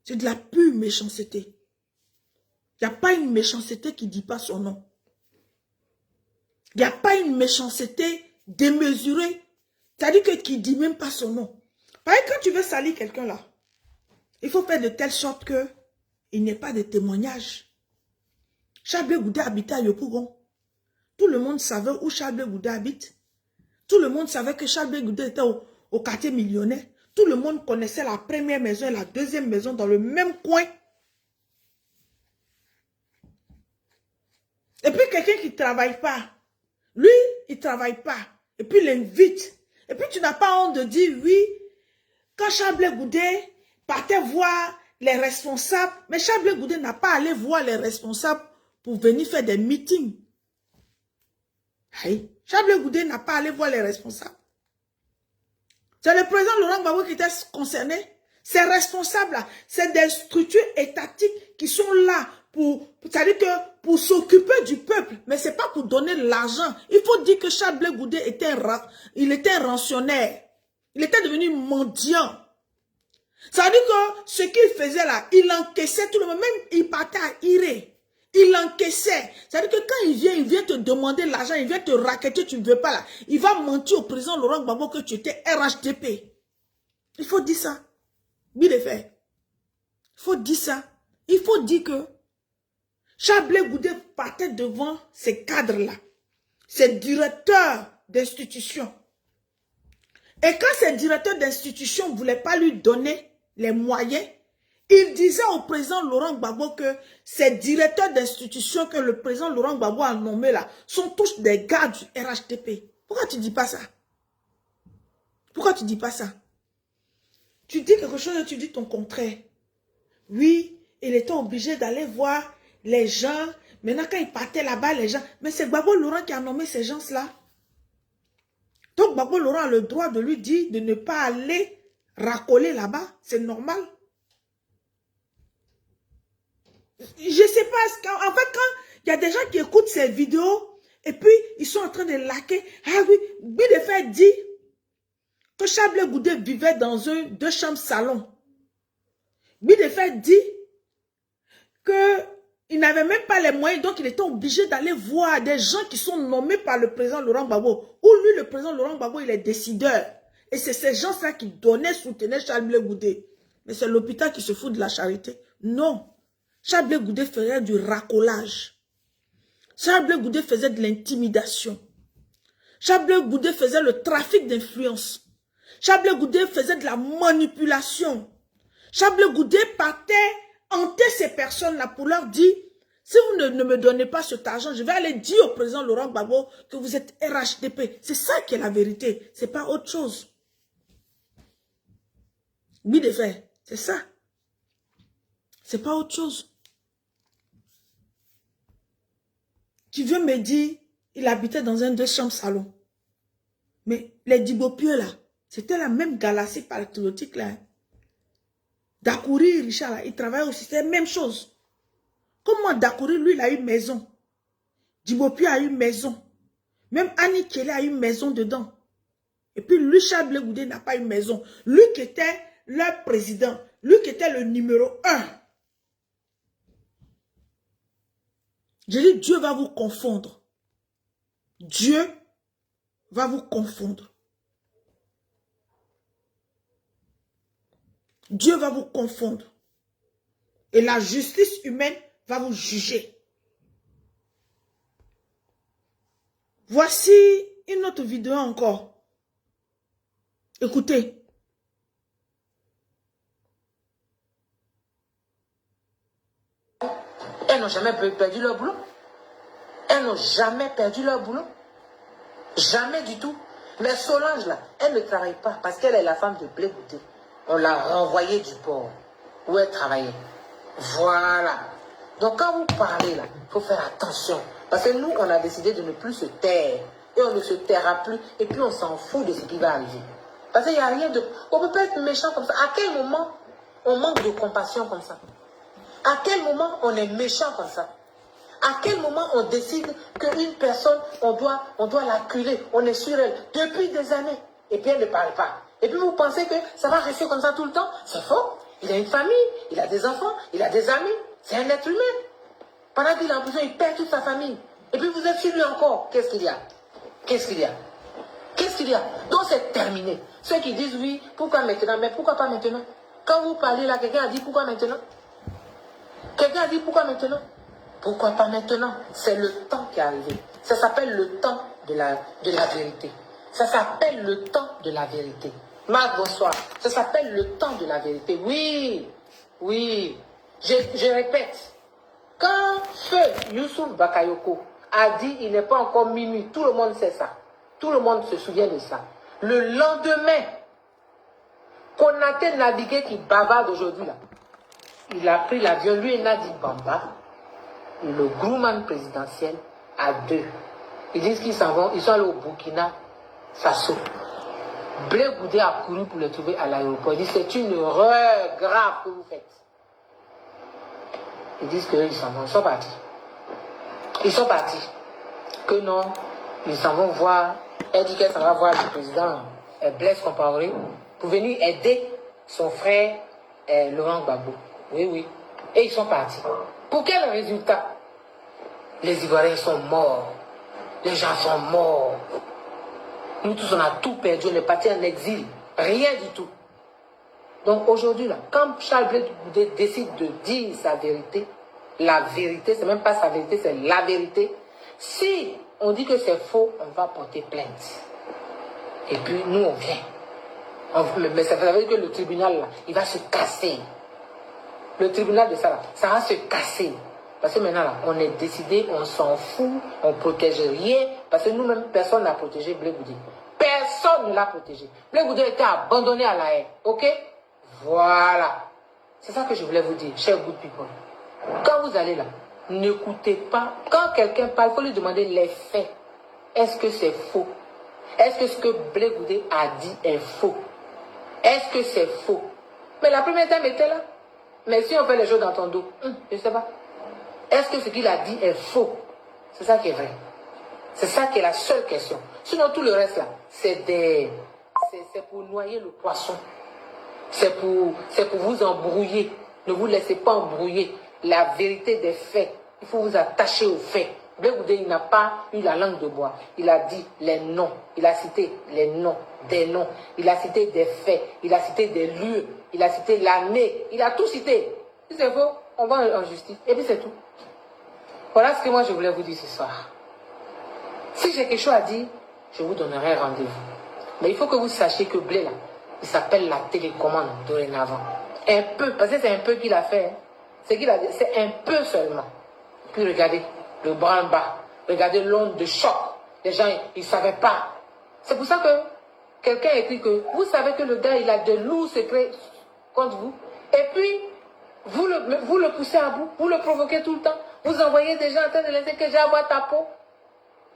Speaker 1: C'est de la pure méchanceté. Il n'y a pas une méchanceté qui ne dit pas son nom. Il n'y a pas une méchanceté démesurée. C'est-à-dire que qui ne dit même pas son nom. Par exemple, quand tu veux salir quelqu'un là, il faut faire de telle sorte qu'il n'y ait pas de témoignage. Charles Blé Goudé habitait à Yopougon. Tout le monde savait où Charles Blé Goudé habite. Tout le monde savait que Charles Blé Goudé était au quartier millionnaire. Tout le monde connaissait la première maison et la deuxième maison dans le même coin. Et puis quelqu'un qui ne travaille pas, lui, il ne travaille pas. Et puis il l'invite. Et puis tu n'as pas honte de dire, oui, quand Charles Blé Goudé partait voir les responsables, mais Charles Blé Goudé n'a pas allé voir les responsables pour venir faire des meetings. Hey, Charles Blé Goudé n'a pas allé voir les responsables. C'est le président Laurent Gbagbo qui était concerné. Ces responsables-là, c'est des structures étatiques qui sont là c'est-à-dire que pour s'occuper du peuple, mais c'est pas pour donner l'argent. Il faut dire que Charles Blé Goudé était un rançonnaire. Il était devenu mendiant. Ça veut dire que ce qu'il faisait là, il encaissait tout le monde, même il partait à Iré. Il encaissait. Ça veut dire que quand il vient te demander l'argent, il vient te raqueter, tu ne veux pas là. Il va mentir au président Laurent Gbagbo que tu étais RHDP. Il faut dire ça. Il est fait. Il faut dire ça. Il faut dire que Charles Blé Goudé partait devant ces cadres-là, ces directeurs d'institutions. Et quand ces directeurs d'institutions ne voulaient pas lui donner les moyens, il disait au président Laurent Gbagbo que ces directeurs d'institutions que le président Laurent Gbagbo a nommés là, sont tous des gars du RHDP. Pourquoi tu ne dis pas ça? Pourquoi tu ne dis pas ça? Tu dis quelque chose et tu dis ton contraire. Oui, il était obligé d'aller voir les gens. Maintenant, quand il partait là-bas, les gens... Mais c'est Gbagbo Laurent qui a nommé ces gens-là. Donc, Gbagbo Laurent a le droit de lui dire de ne pas aller racoler là-bas. C'est normal. Je ne sais pas. En fait, quand il y a des gens qui écoutent ces vidéos et puis ils sont en train de laquer. Ah oui, Bidefait dit que Charles Blé Goudé vivait dans un 2 chambres salon. Bidefait dit qu'il n'avait même pas les moyens, donc il était obligé d'aller voir des gens qui sont nommés par le président Laurent Gbagbo. Ou lui, le président Laurent Gbagbo, il est décideur. Et c'est ces gens-là qui donnaient, soutenaient Charles Blé Goudé. Mais c'est l'hôpital qui se fout de la charité. Non. Charles Blé Goudé faisait du racolage. Charles Blé Goudé faisait de l'intimidation. Charles Blé Goudé faisait le trafic d'influence. Charles Blé Goudé faisait de la manipulation. Charles Blé Goudé partait hanter ces personnes-là pour leur dire, si vous ne me donnez pas cet argent, je vais aller dire au président Laurent Gbagbo que vous êtes RHDP. C'est ça qui est la vérité. C'est pas autre chose. Bidefait, c'est ça. C'est pas autre chose. Tu veux me dire, il habitait dans un 2 chambres salon. Mais les Dibopieux là, c'était la même galaxie patriotique là. Dakouri, Richard là, il travaille aussi, c'est la même chose. Comment Dakouri, lui, il a une maison. Dibopieux a une maison. Même Annie Kelly a une maison dedans. Et puis lui, Charles Blé Goudé n'a pas une maison. Lui qui était leur président, lui qui était le numéro 1. Je dis, Dieu va vous confondre. Dieu va vous confondre. Dieu va vous confondre. Et la justice humaine va vous juger. Voici une autre vidéo encore. Écoutez.
Speaker 4: Elles n'ont jamais perdu leur boulot. Elles n'ont jamais perdu leur boulot. Jamais du tout. Mais Solange, là, elle ne travaille pas parce qu'elle est la femme de Blé Goudé. On l'a renvoyée du port où elle travaillait. Voilà. Donc quand vous parlez, là, il faut faire attention. Parce que nous, on a décidé de ne plus se taire. Et on ne se taira plus. Et puis on s'en fout de ce qui va arriver. Parce qu'il n'y a rien de... On ne peut pas être méchant comme ça. À quel moment on manque de compassion comme ça? À quel moment on est méchant comme ça? À quel moment on décide qu'une personne, on doit l'acculer, on est sur elle depuis des années, et puis elle ne parle pas. Et puis vous pensez que ça va rester comme ça tout le temps? C'est faux. Il a une famille, il a des enfants, il a des amis. C'est un être humain. Pendant qu'il est en prison, il perd toute sa famille. Et puis vous êtes sur lui encore. Qu'est-ce qu'il y a? Qu'est-ce qu'il y a? Qu'est-ce qu'il y a? Donc c'est terminé. Ceux qui disent oui, pourquoi maintenant? Mais pourquoi pas maintenant? Quand vous parlez là, quelqu'un a dit pourquoi maintenant? Quelqu'un a dit pourquoi maintenant? Pourquoi pas maintenant? C'est le temps qui est arrivé. Ça s'appelle le temps de la vérité. Ça s'appelle le temps de la vérité. Marc, bonsoir. Ça s'appelle le temps de la vérité. Oui, oui. Je répète. Quand Feu Youssouf Bakayoko a dit il n'est pas encore minuit, tout le monde sait ça. Tout le monde se souvient de ça. Le lendemain, Konaté Nabigué qui bavarde aujourd'hui là, il a pris l'avion, lui et Nadi Bamba, le groupman présidentiel, à deux. Ils disent qu'ils s'en vont, ils sont allés au Burkina Faso. Blé Goudé a couru pour le trouver à l'aéroport. Il dit, c'est une erreur grave que vous faites. Ils disent qu'ils s'en vont. Ils sont partis. Ils sont partis. Que non, ils s'en vont voir. Elle dit qu'elle s'en va voir le président Blaise Compaoré pour venir aider son frère Laurent Gbagbo. Oui, oui. Et ils sont partis. Pour quel résultat? Les Ivoiriens sont morts. Les gens sont morts. Nous tous, on a tout perdu. On est partis en exil. Rien du tout. Donc aujourd'hui, là, quand Charles Blé Goudé décide de dire sa vérité, la vérité, c'est même pas sa vérité, c'est la vérité. Si on dit que c'est faux, on va porter plainte. Et puis nous, on vient. Mais ça veut dire que le tribunal, là, il va se casser. Le tribunal de ça, là, ça va se casser. Parce que maintenant, là, on est décidé, on s'en fout, on ne protège rien. Parce que nous-mêmes, personne n'a protégé Blé Goudé. Personne ne l'a protégé. Blé Goudé a été abandonné à la haie. Ok? Voilà. C'est ça que je voulais vous dire, chers good people. Quand vous allez là, n'écoutez pas. Quand quelqu'un parle, il faut lui demander les faits. Est-ce que c'est faux? Est-ce que ce que Blé Goudé a dit est faux? Est-ce que c'est faux? Mais la première dame était là. Mais si on fait les choses dans ton dos, je ne sais pas. Est-ce que ce qu'il a dit est faux? C'est ça qui est vrai. C'est ça qui est la seule question. Sinon, tout le reste là, c'est pour noyer le poisson. C'est pour vous embrouiller. Ne vous laissez pas embrouiller. La vérité des faits. Il faut vous attacher aux faits. Blé Goudé, il n'a pas eu la langue de bois. Il a dit les noms. Il a cité les noms, des noms. Il a cité des faits. Il a cité des lieux. Il a cité l'année. Il a tout cité. Si c'est faux, on va en justice. Et puis c'est tout. Voilà ce que moi je voulais vous dire ce soir. Si j'ai quelque chose à dire, je vous donnerai rendez-vous. Mais il faut que vous sachiez que Blé là, il s'appelle la télécommande dorénavant. Un peu, parce que c'est un peu qu'il a fait. Hein. C'est un peu seulement. Puis regardez le branle-bas. Regardez l'onde de choc. Les gens, ils ne savaient pas. C'est pour ça que quelqu'un a écrit que vous savez que le gars, il a de lourds secrets contre vous. Et puis, vous le poussez à bout. Vous le provoquez tout le temps. Vous envoyez des gens en train de laisser que j'ai à voir ta peau.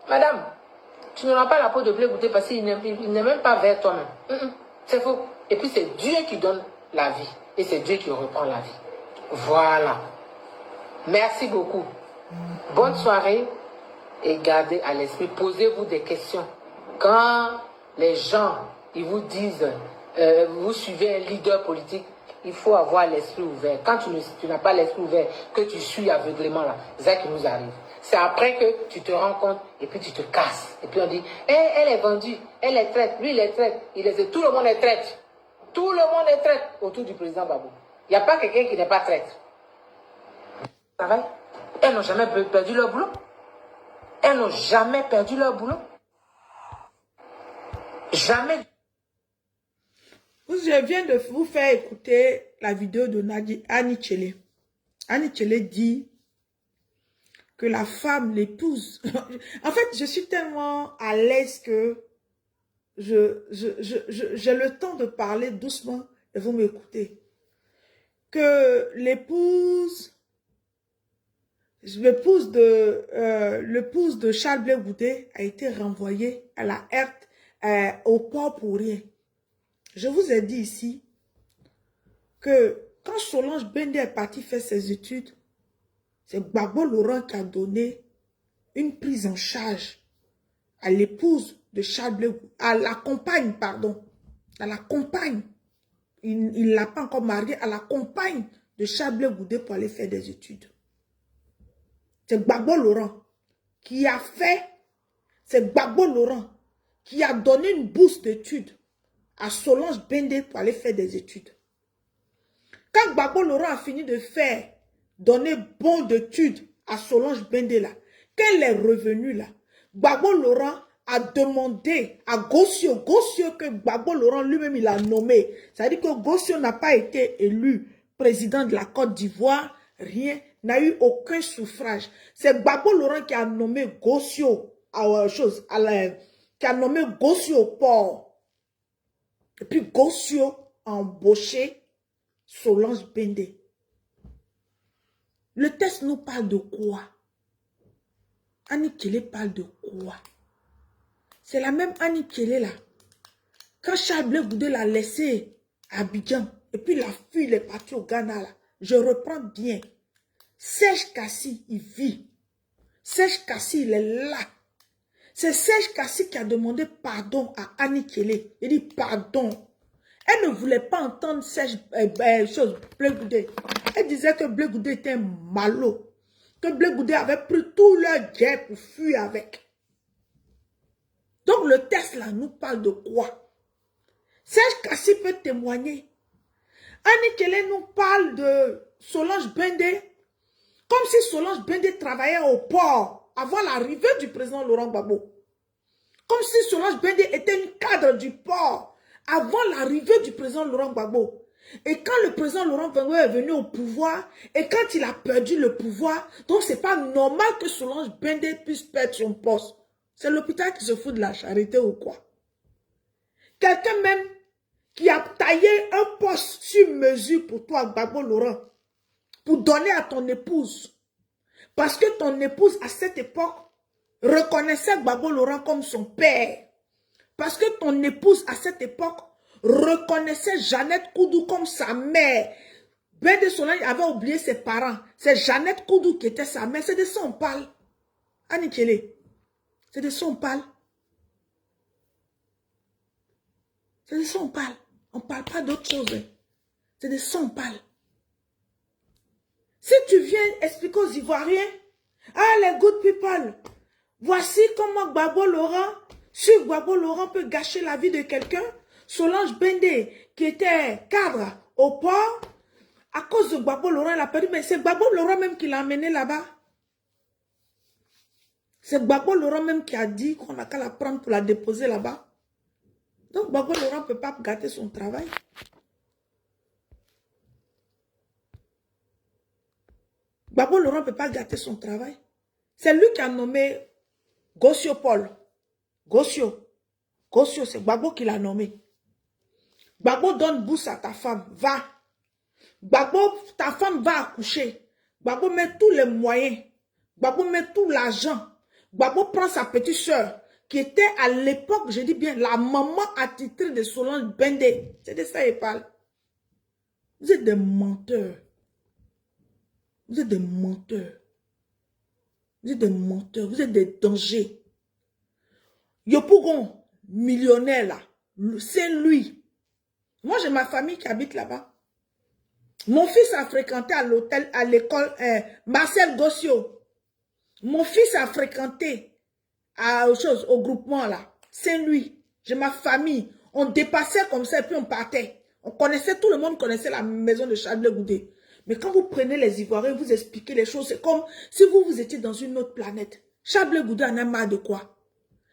Speaker 4: Madame, tu n'auras pas la peau de Blé Goudé parce qu'il n'est même pas vers toi-même. C'est faux. Et puis c'est Dieu qui donne la vie. Et c'est Dieu qui reprend la vie. Voilà. Merci beaucoup. Bonne soirée. Et gardez à l'esprit. Posez-vous des questions. Quand les gens, ils vous disent, vous suivez un leader politique, il faut avoir l'esprit ouvert. Quand tu n'as pas l'esprit ouvert, que tu suis aveuglément là, c'est ça qui nous arrive. C'est après que tu te rends compte et puis tu te casses. Et puis on dit, elle est vendue, elle est traite, lui il est traite, tout le monde est traite. Tout le monde est traite autour du président Babou. Il n'y a pas quelqu'un qui n'est pas traite. Elles n'ont jamais perdu leur boulot. Elles n'ont jamais perdu leur boulot. Jamais.
Speaker 1: Je viens de vous faire écouter la vidéo de Annie Tchelé. Annie Tchelé dit que la femme, l'épouse... En fait, je suis tellement à l'aise que j'ai le temps de parler doucement et vous m'écoutez. Que l'épouse de Charles Blé Goudé a été renvoyée à la Herth au port pour rien. Je vous ai dit ici que quand Solange Bendé est parti faire ses études, c'est Gbagbo Laurent qui a donné une prise en charge à l'épouse de Charles Blé Goudé, à la compagne, pardon, à la compagne. Il ne l'a pas encore mariée, à la compagne de Charles Blé Goudé pour aller faire des études. C'est Gbagbo Laurent qui a fait, c'est Gbagbo Laurent qui a donné une bourse d'études à Solange Bendé pour aller faire des études. Quand Gbagbo Laurent a fini de faire, donner bon d'études à Solange Bendé là, qu'elle est revenue là, Gbagbo Laurent a demandé à Gossio que Gbagbo Laurent lui-même il a nommé. C'est-à-dire que Gossio n'a pas été élu président de la Côte d'Ivoire, rien, n'a eu aucun suffrage. C'est Gbagbo Laurent qui a nommé Gossio qui a nommé Gossio au port. Et puis Gossio a embauché Solange Bendé. Le texte nous parle de quoi? Annie Tchelé parle de quoi? C'est la même Annie Tchelé là Quand Charles Blé Goudé l'a laissé à Abidjan, et puis la fille, il est parti au Ghana, là. Je reprends bien. Serge Kassi, il vit. Serge Kassi, il est là. C'est Serge Kassi qui a demandé pardon à Annie Kelly. Il dit pardon. Elle ne voulait pas entendre Serge Blé Goudé. Elle disait que Blé Goudé était un malot. Que Blé Goudé avait pris tout leur guerre pour fuir avec. Donc le test là nous parle de quoi? Serge Kassi peut témoigner. Annie Kelly nous parle de Solange Bendé. Comme si Solange Bendé travaillait au port avant l'arrivée du président Laurent Gbagbo. Comme si Solange Bendé était une cadre du port avant l'arrivée du président Laurent Gbagbo. Et quand le président Laurent Gbagbo est venu au pouvoir, et quand il a perdu le pouvoir, donc c'est pas normal que Solange Bendé puisse perdre son poste. C'est l'hôpital qui se fout de la charité ou quoi? Quelqu'un même qui a taillé un poste sur mesure pour toi, Gbagbo Laurent, pour donner à ton épouse. Parce que ton épouse, à cette époque, reconnaissait Gbagbo Laurent comme son père. Parce que ton épouse, à cette époque, reconnaissait Jeannette Koudou comme sa mère. Bendé Solange avait oublié ses parents. C'est Jeannette Koudou qui était sa mère. C'est de ça on parle. Annie Kelly. C'est de ça on parle. C'est de ça on parle. On ne parle pas d'autre chose. C'est de ça on parle. Si tu viens expliquer aux Ivoiriens, ah les good people, voici comment Gbagbo Laurent, si Gbagbo Laurent peut gâcher la vie de quelqu'un, Solange Bendé, qui était cadre au port, à cause de Gbagbo Laurent, elle a perdu, mais c'est Gbagbo Laurent même qui l'a amené là-bas. C'est Gbagbo Laurent même qui a dit qu'on n'a qu'à la prendre pour la déposer là-bas. Donc Gbagbo Laurent ne peut pas gâter son travail. Gbagbo Laurent ne peut pas gâter son travail. C'est lui qui a nommé Gossio Paul. Gossio, c'est Gbagbo qui l'a nommé. Gbagbo donne bourse à ta femme, va. Gbagbo, ta femme va accoucher. Gbagbo met tous les moyens. Gbagbo met tout l'argent. Gbagbo prend sa petite soeur, qui était à l'époque, je dis bien, la maman attitrée de Solange Bendé. C'est de ça qu'il parle. Vous êtes des menteurs. Vous êtes des menteurs. Vous êtes des menteurs. Vous êtes des dangers. Yopougon, millionnaire là, c'est lui. Moi, j'ai ma famille qui habite là-bas. Mon fils a fréquenté à l'hôtel, à l'école, Marcel Gossio. Mon fils a fréquenté au groupement là. C'est lui. J'ai ma famille. On dépassait comme ça et puis on partait. On connaissait, tout le monde connaissait la maison de Charles Blé Goudé. Mais quand vous prenez les Ivoiriens, vous expliquez les choses, c'est comme si vous étiez dans une autre planète. Charles Blé Goudé en a marre de quoi?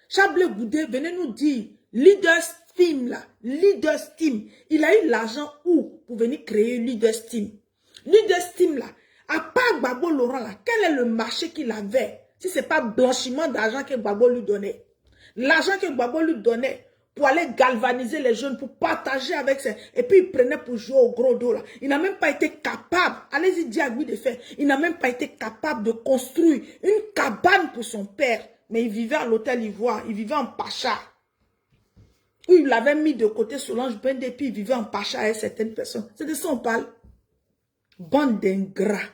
Speaker 1: Charles Blé Goudé, venez nous dire, Leader Steam là, Leader Steam, il a eu l'argent où pour venir créer Leader Steam? Leader Steam là, à part Gbagbo Laurent là, quel est le marché qu'il avait? Si ce n'est pas blanchiment d'argent que Gbagbo lui donnait. L'argent que Gbagbo lui donnait pour aller galvaniser les jeunes, pour partager avec ses... Et puis il prenait pour jouer au gros dos là. Il n'a même pas été capable, allez-y dire à lui de faire, il n'a même pas été capable de construire une cabane pour son père. Mais il vivait à l'hôtel Ivoire, il vivait en Pacha. Où il l'avait mis de côté Solange Bendé, puis il vivait en Pacha avec certaines personnes. C'est de ça on parle. Bande d'ingrats.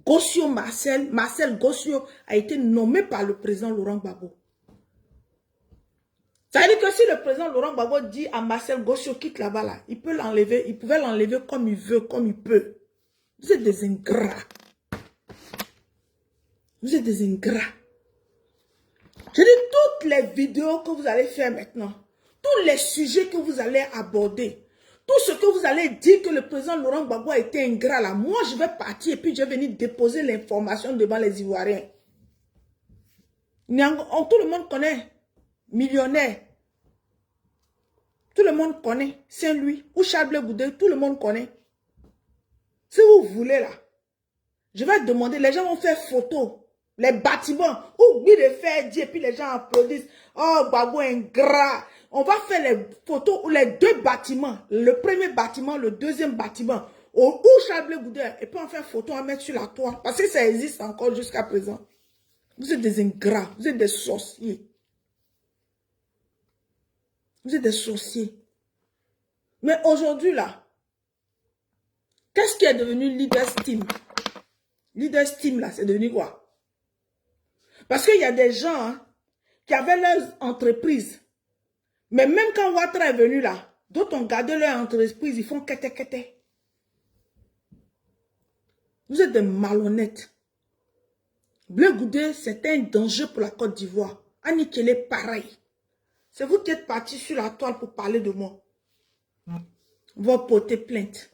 Speaker 1: Gossio Marcel Gossio a été nommé par le président Laurent Gbagbo. Ça veut dire que si le président Laurent Gbagbo dit à Marcel Gossio quitte là-bas, là, il peut l'enlever, il pouvait l'enlever comme il veut, comme il peut. Vous êtes des ingrats. Vous êtes des ingrats. Je dis toutes les vidéos que vous allez faire maintenant, tous les sujets que vous allez aborder, tout ce que vous allez dire que le président Laurent Gbagbo a été ingrat là, moi je vais partir et puis je vais venir déposer l'information devant les Ivoiriens. Tout le monde connaît, millionnaire. Tout le monde connaît, c'est lui. Ou Charles Blé Goudé, tout le monde connaît. Si vous voulez là, je vais demander, les gens vont faire photo. Les bâtiments, oublie de faire dire, et puis les gens applaudissent. Oh, Gbagbo ingrat. On va faire les photos où les deux bâtiments, le premier bâtiment, le deuxième bâtiment, où Charles Blé Goudé, et puis on fait photo à mettre sur la toile. Parce que ça existe encore jusqu'à présent. Vous êtes des ingrats, vous êtes des sorciers. Vous êtes des sorciers. Mais aujourd'hui, là, qu'est-ce qui est devenu Leaders Team? Leaders Team, là, c'est devenu quoi? Parce qu'il y a des gens hein, qui avaient leur entreprise. Mais même quand Ouattara est venu là, d'autres ont gardé leur entreprise, ils font kete. Vous êtes des malhonnêtes. Blé Goudé, c'est un danger pour la Côte d'Ivoire. Anikele, pareil. C'est vous qui êtes partis sur la toile pour parler de moi. Vous porter plainte.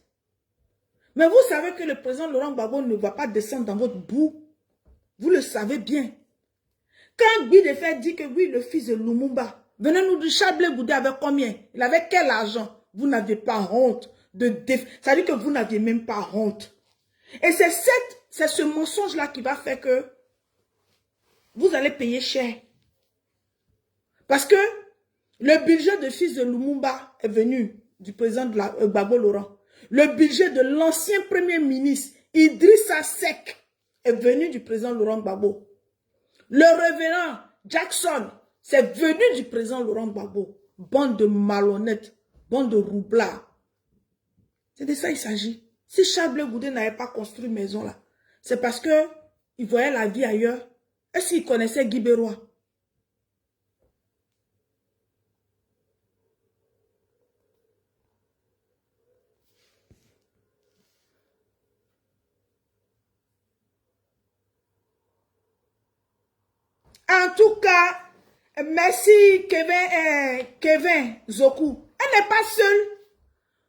Speaker 1: Mais vous savez que le président Laurent Gbagbo ne va pas descendre dans votre boue. Vous le savez bien. Quand Guy Defert dit que oui, le fils de Lumumba, venez nous dire, Charles Blé Goudé avait combien? Il avait quel argent? Vous n'avez pas honte de ça veut dire que vous n'aviez même pas honte. Et c'est ce mensonge-là qui va faire que vous allez payer cher. Parce que le budget de fils de Lumumba est venu du président de Gbagbo Laurent. Le budget de l'ancien premier ministre Idrissa Seck est venu du président Laurent Gbagbo. Le révérend Jackson, c'est venu du président Laurent Gbagbo. Bande de malhonnêtes, bande de roublards. C'est de ça il s'agit. Si Charles Blé Goudé n'avait pas construit maison là, c'est parce que il voyait la vie ailleurs. Est-ce qu'il connaissait Guy Bérois? En tout cas, merci Kevin Zoku. Elle n'est pas seule.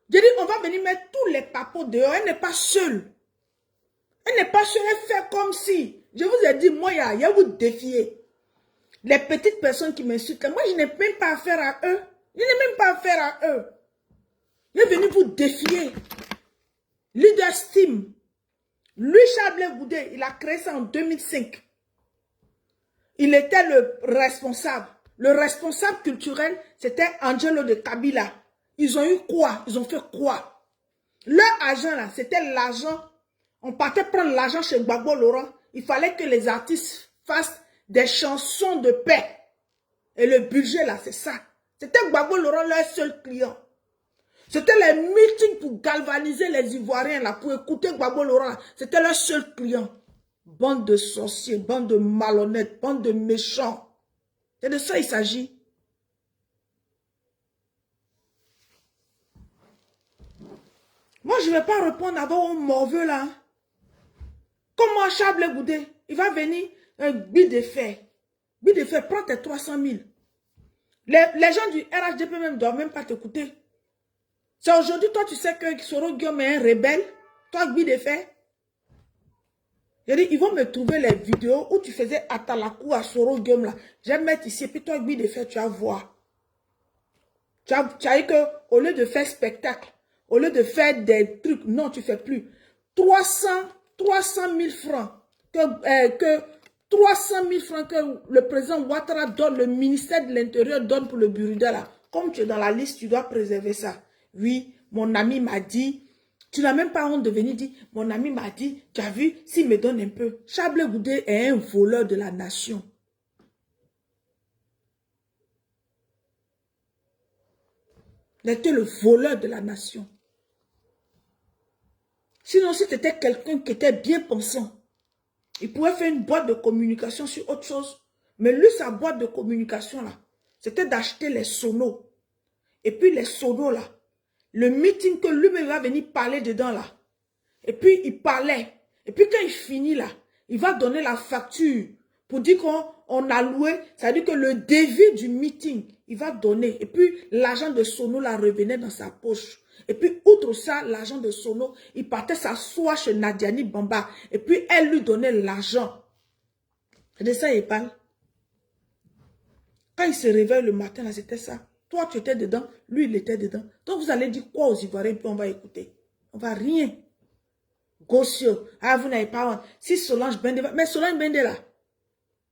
Speaker 1: Je dis, on va venir mettre tous les papos dehors. Elle n'est pas seule. Elle n'est pas seule. Elle fait comme si. Je vous ai dit, moi, il y a vous défier. Les petites personnes qui m'insultent, moi, je n'ai même pas affaire à eux. Je n'ai même pas affaire à eux. Je suis venu vous défier. Leaders Team. Lui, Charles Blé Goudé, il a créé ça en 2005. Il était le responsable. Le responsable culturel, c'était Angelo de Kabila. Ils ont eu quoi? Ils ont fait quoi? Leur argent, là, c'était l'argent. On partait prendre l'argent chez Gbagbo Laurent. Il fallait que les artistes fassent des chansons de paix. Et le budget, là, c'est ça. C'était Gbagbo Laurent, leur seul client. C'était les meetings pour galvaniser les Ivoiriens, là, pour écouter Gbagbo Laurent. C'était leur seul client. Bande de sorciers, bande de malhonnêtes, bande de méchants. C'est de ça il s'agit. Moi, je ne vais pas répondre à vos morveux là. Comment Charles Blé Goudé, il va venir un Guy Defert. Guy Defert, prends tes 300 000. Les gens du RHDP même ne doivent même pas t'écouter. C'est aujourd'hui, toi, tu sais que Soro Guillaume est un rebelle. Toi, Guy Defert. J'ai dit, ils vont me trouver les vidéos où tu faisais Atalakou à Soro Guillaume là. Je vais mettre ici, et puis toi, Guy Defert, tu vas voir. Tu as dit qu'au lieu de faire spectacle, au lieu de faire des trucs, non, tu ne fais plus. 300 000 francs, que 300 000 francs que le président Ouattara donne, le ministère de l'Intérieur donne pour le Buruda là. Comme tu es dans la liste, tu dois préserver ça. Oui, mon ami m'a dit, tu n'as même pas honte de venir dire, mon ami m'a dit, tu as vu, s'il me donne un peu. Charles Blé Goudé est un voleur de la nation. Il était le voleur de la nation. Sinon, si tu étais quelqu'un qui était bien pensant, il pouvait faire une boîte de communication sur autre chose. Mais lui, sa boîte de communication, là, c'était d'acheter les sonos. Et puis les sonos, là, le meeting que lui-même va venir parler dedans, là. Et puis, il parlait. Et puis, quand il finit, là, il va donner la facture pour dire qu'on a loué. Ça veut dire que le devis du meeting, il va donner. Et puis, l'argent de sono, là, revenait dans sa poche. Et puis, outre ça, l'argent de sono, il partait s'asseoir chez Nadiani Bamba. Et puis, elle lui donnait l'argent. C'est de ça il parle. Quand il se réveille le matin, là, c'était ça. Toi, tu étais dedans, lui, il était dedans. Donc, vous allez dire quoi aux Ivoiriens, puis on va écouter. On va rien. Gossio. Ah, vous n'avez pas honte. Si Solange Bende, mais Solange Bende, là,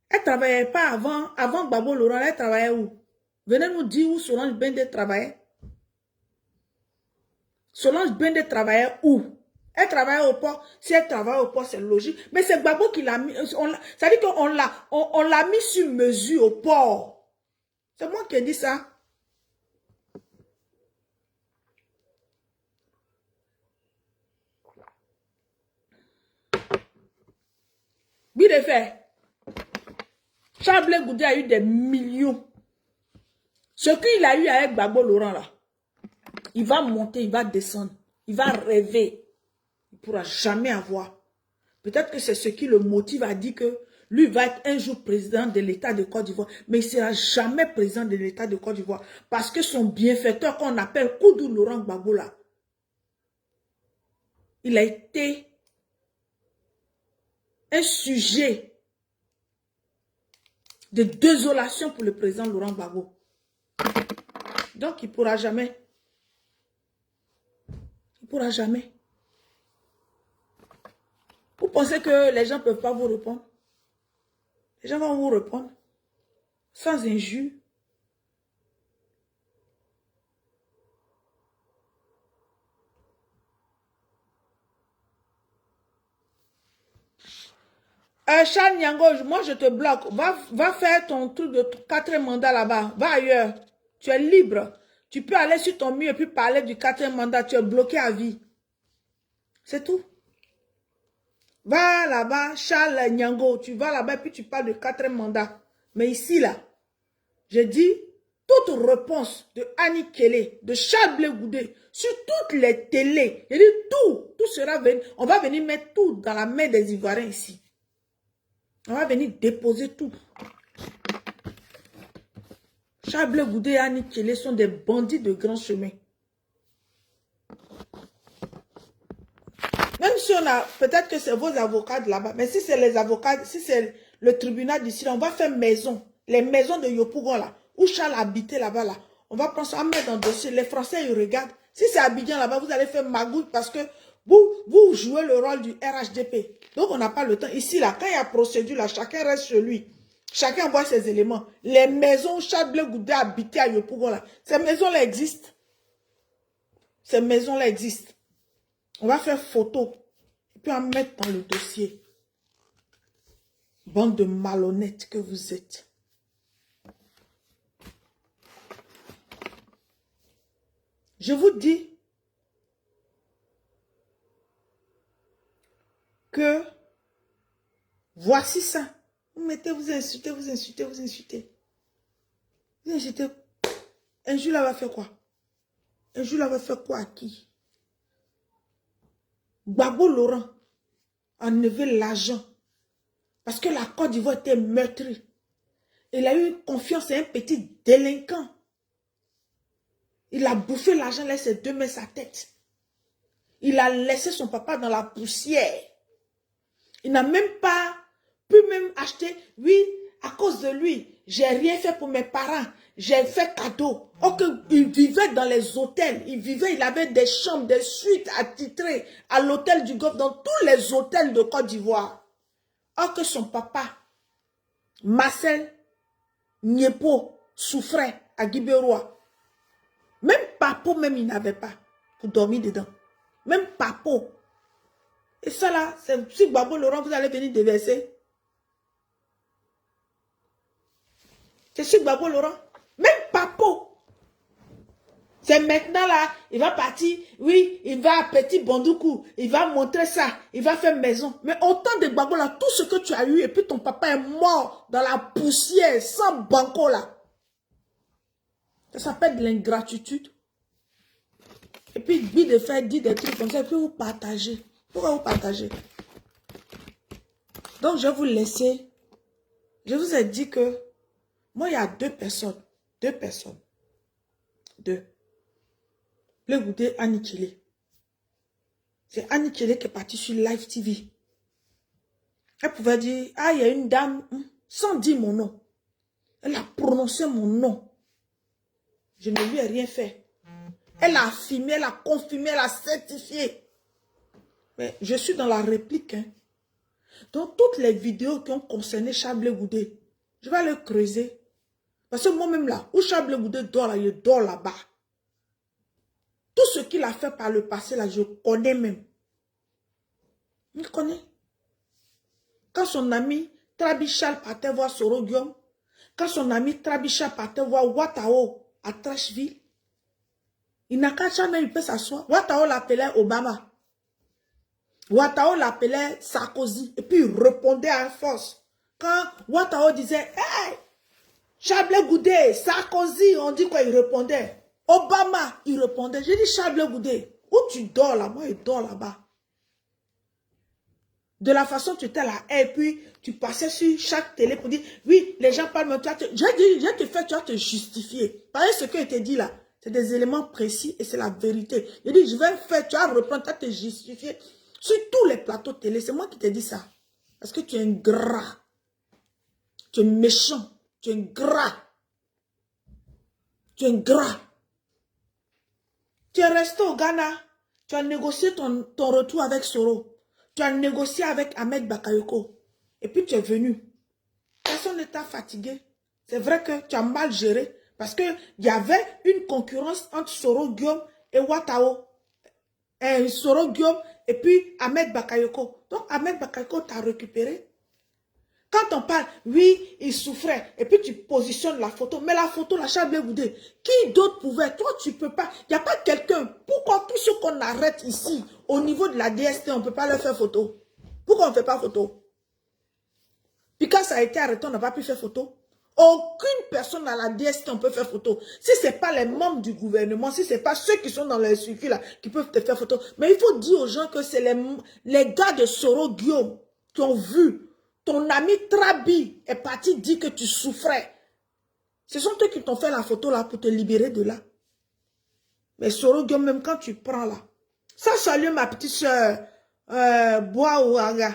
Speaker 1: elle ne travaillait pas avant Gbagbo Laurent, elle travaillait où? Venez nous dire où Solange Bende travaillait. Solange Bende travaillait où? Elle travaillait au port. Si elle travaille au port, c'est logique. Mais c'est Gbagbo qui l'a mis. Ça dit qu'on l'a mis sur mesure au port. C'est moi qui ai dit ça. Oui, de fait. Charles Blé Goudé a eu des millions. Ce qu'il a eu avec Gbagbo Laurent là, il va monter, il va descendre, il va rêver. Il ne pourra jamais avoir. Peut-être que c'est ce qui le motive à dire que lui va être un jour président de l'État de Côte d'Ivoire, mais il ne sera jamais président de l'État de Côte d'Ivoire. Parce que son bienfaiteur qu'on appelle Koudou Laurent Gbagbo là, il a été un sujet de désolation pour le président Laurent Gbagbo. Donc, il ne pourra jamais. Il ne pourra jamais. Vous pensez que les gens ne peuvent pas vous répondre? Les gens vont vous répondre sans injure. Charles Nyango, moi je te bloque. Va faire ton truc de 4e mandat là-bas. Va ailleurs. Tu es libre. Tu peux aller sur ton mur et puis parler du 4e mandat. Tu es bloqué à vie. C'est tout. Va là-bas, Charles Nyango. Tu vas là-bas et puis tu parles de 4e mandat. Mais ici, là, je dis toute réponse de Annie Kelly, de Charles Blé Goudé, sur toutes les télés. Je dis tout sera venu. On va venir mettre tout dans la main des Ivoiriens ici. On va venir déposer tout. Charles Blé Goudé et Annie Kelly sont des bandits de grand chemin. Même si on a, peut-être que c'est vos avocats de là-bas, mais si c'est les avocats, si c'est le tribunal d'ici, on va faire maison. Les maisons de Yopougon là, où Charles habitait là-bas là. On va prendre ça, on va mettre dans le dossier. Les Français, ils regardent. Si c'est Abidjan là-bas, vous allez faire magouille parce que vous jouez le rôle du RHDP. Donc, on n'a pas le temps. Ici, là, quand il y a procédure, là, chacun reste chez lui. Chacun voit ses éléments. Les maisons où Charles Blé Goudé habitait à Yopougon, là, ces maisons-là existent. Ces maisons-là existent. On va faire photo. Et puis, on va mettre dans le dossier. Bande de malhonnêtes que vous êtes. Je vous dis que voici ça. Vous mettez, vous insultez, vous insultez, vous insultez. Vous insultez. Un jour là va faire quoi? Un jour là va faire quoi à qui? Gbagbo Laurent a enlevé l'argent parce que la Côte d'Ivoire était meurtrie. Il a eu confiance à un petit délinquant. Il a bouffé l'argent, laissé ses 2 mains sa tête. Il a laissé son papa dans la poussière. Il n'a même pas pu même acheter. Oui, à cause de lui, j'ai rien fait pour mes parents. J'ai fait cadeau. Or il vivait dans les hôtels. Il avait des chambres, des suites attitrées à l'hôtel du Golfe, dans tous les hôtels de Côte d'Ivoire. Or que son papa, Marcel Niepo, souffrait à Guibérois. Même Papo, même il n'avait pas pour dormir dedans. Même Papo. Et ça là, c'est sur Gbagbo Laurent, vous allez venir déverser. C'est sur Gbagbo Laurent. Même Papo. C'est maintenant là, il va partir, oui, il va à Petit Bandoukou, il va montrer ça, il va faire maison. Mais autant de Gbagbo là, tout ce que tu as eu, et puis ton papa est mort dans la poussière, sans banco là. Ça s'appelle de l'ingratitude. Et puis, lui de faire dire des trucs comme ça, et puis vous partagez. Pourquoi vous partagez? Donc, je vais vous laisser. Je vous ai dit que, moi, il y a 2 personnes. 2 personnes. 2. Blé Goudé, Annie Kelly. C'est Annie Kelly qui est partie sur Live TV. Elle pouvait dire, ah, il y a une dame, sans dire mon nom. Elle a prononcé mon nom. Je ne lui ai rien fait. Elle a affirmé, elle a confirmé, elle a certifié. Mais je suis dans la réplique. Hein. Donc, toutes les vidéos qui ont concerné Charles Blé Goudé, je vais le creuser. Parce que moi-même là, où Charles Blé Goudé dort là, je dors là-bas. Tout ce qu'il a fait par le passé là, je connais même. Je connais. Quand son ami Trabichal partait voir Sorogium, quand son ami Trabichal partait voir Watao à Trashville, il n'a qu'à jamais, il peut s'asseoir. Watao l'appelait Obama. Ouattao l'appelait Sarkozy. Et puis il répondait à force. Quand Ouattao disait, hey, Charles Goudé, Sarkozy, on dit quoi, il répondait. Obama, il répondait. J'ai dit, Charles Goudé, où tu dors là? Moi, je dors là-bas. De la façon tu étais là, et puis tu passais sur chaque télé pour dire, oui, les gens parlent, mais je te fais, tu vas te justifier. Pareil, ce que je t'ai dit là, c'est des éléments précis et c'est la vérité. Je dis, je vais faire, tu vas reprendre, tu vas te justifier sur tous les plateaux télé. C'est moi qui t'ai dit ça. Parce que tu es ingrat. Tu es méchant. Tu es ingrat. Tu es ingrat. Tu es resté au Ghana. Tu as négocié ton retour avec Soro. Tu as négocié avec Ahmed Bakayoko. Et puis tu es venu. Personne ne t'a fatigué. C'est vrai que tu as mal géré. Parce qu'il y avait une concurrence entre Soro Guillaume et Ouattao. Soro Guillaume et puis Ahmed Bakayoko. Donc Ahmed Bakayoko t'a récupéré. Quand on parle, oui, il souffrait. Et puis tu positionnes la photo. Mais la photo, la Charles Goudé, qui d'autre pouvait? Toi, tu ne peux pas. Il n'y a pas quelqu'un. Pourquoi tous ceux qu'on arrête ici, au niveau de la DST, on ne peut pas leur faire photo? Pourquoi on ne fait pas photo? Puis quand ça a été arrêté, on n'a pas pu faire photo. Aucune personne à la DST, on peut faire photo. Si ce n'est pas les membres du gouvernement, si ce n'est pas ceux qui sont dans les circuits là, qui peuvent te faire photo. Mais il faut dire aux gens que c'est les gars de Soro Guillaume qui ont vu. Ton ami Trabi est parti dire que tu souffrais. Ce sont eux qui t'ont fait la photo là pour te libérer de là. Mais Soro Guillaume, même quand tu prends là. Ça salue ma petite soeur Bois Ouaga.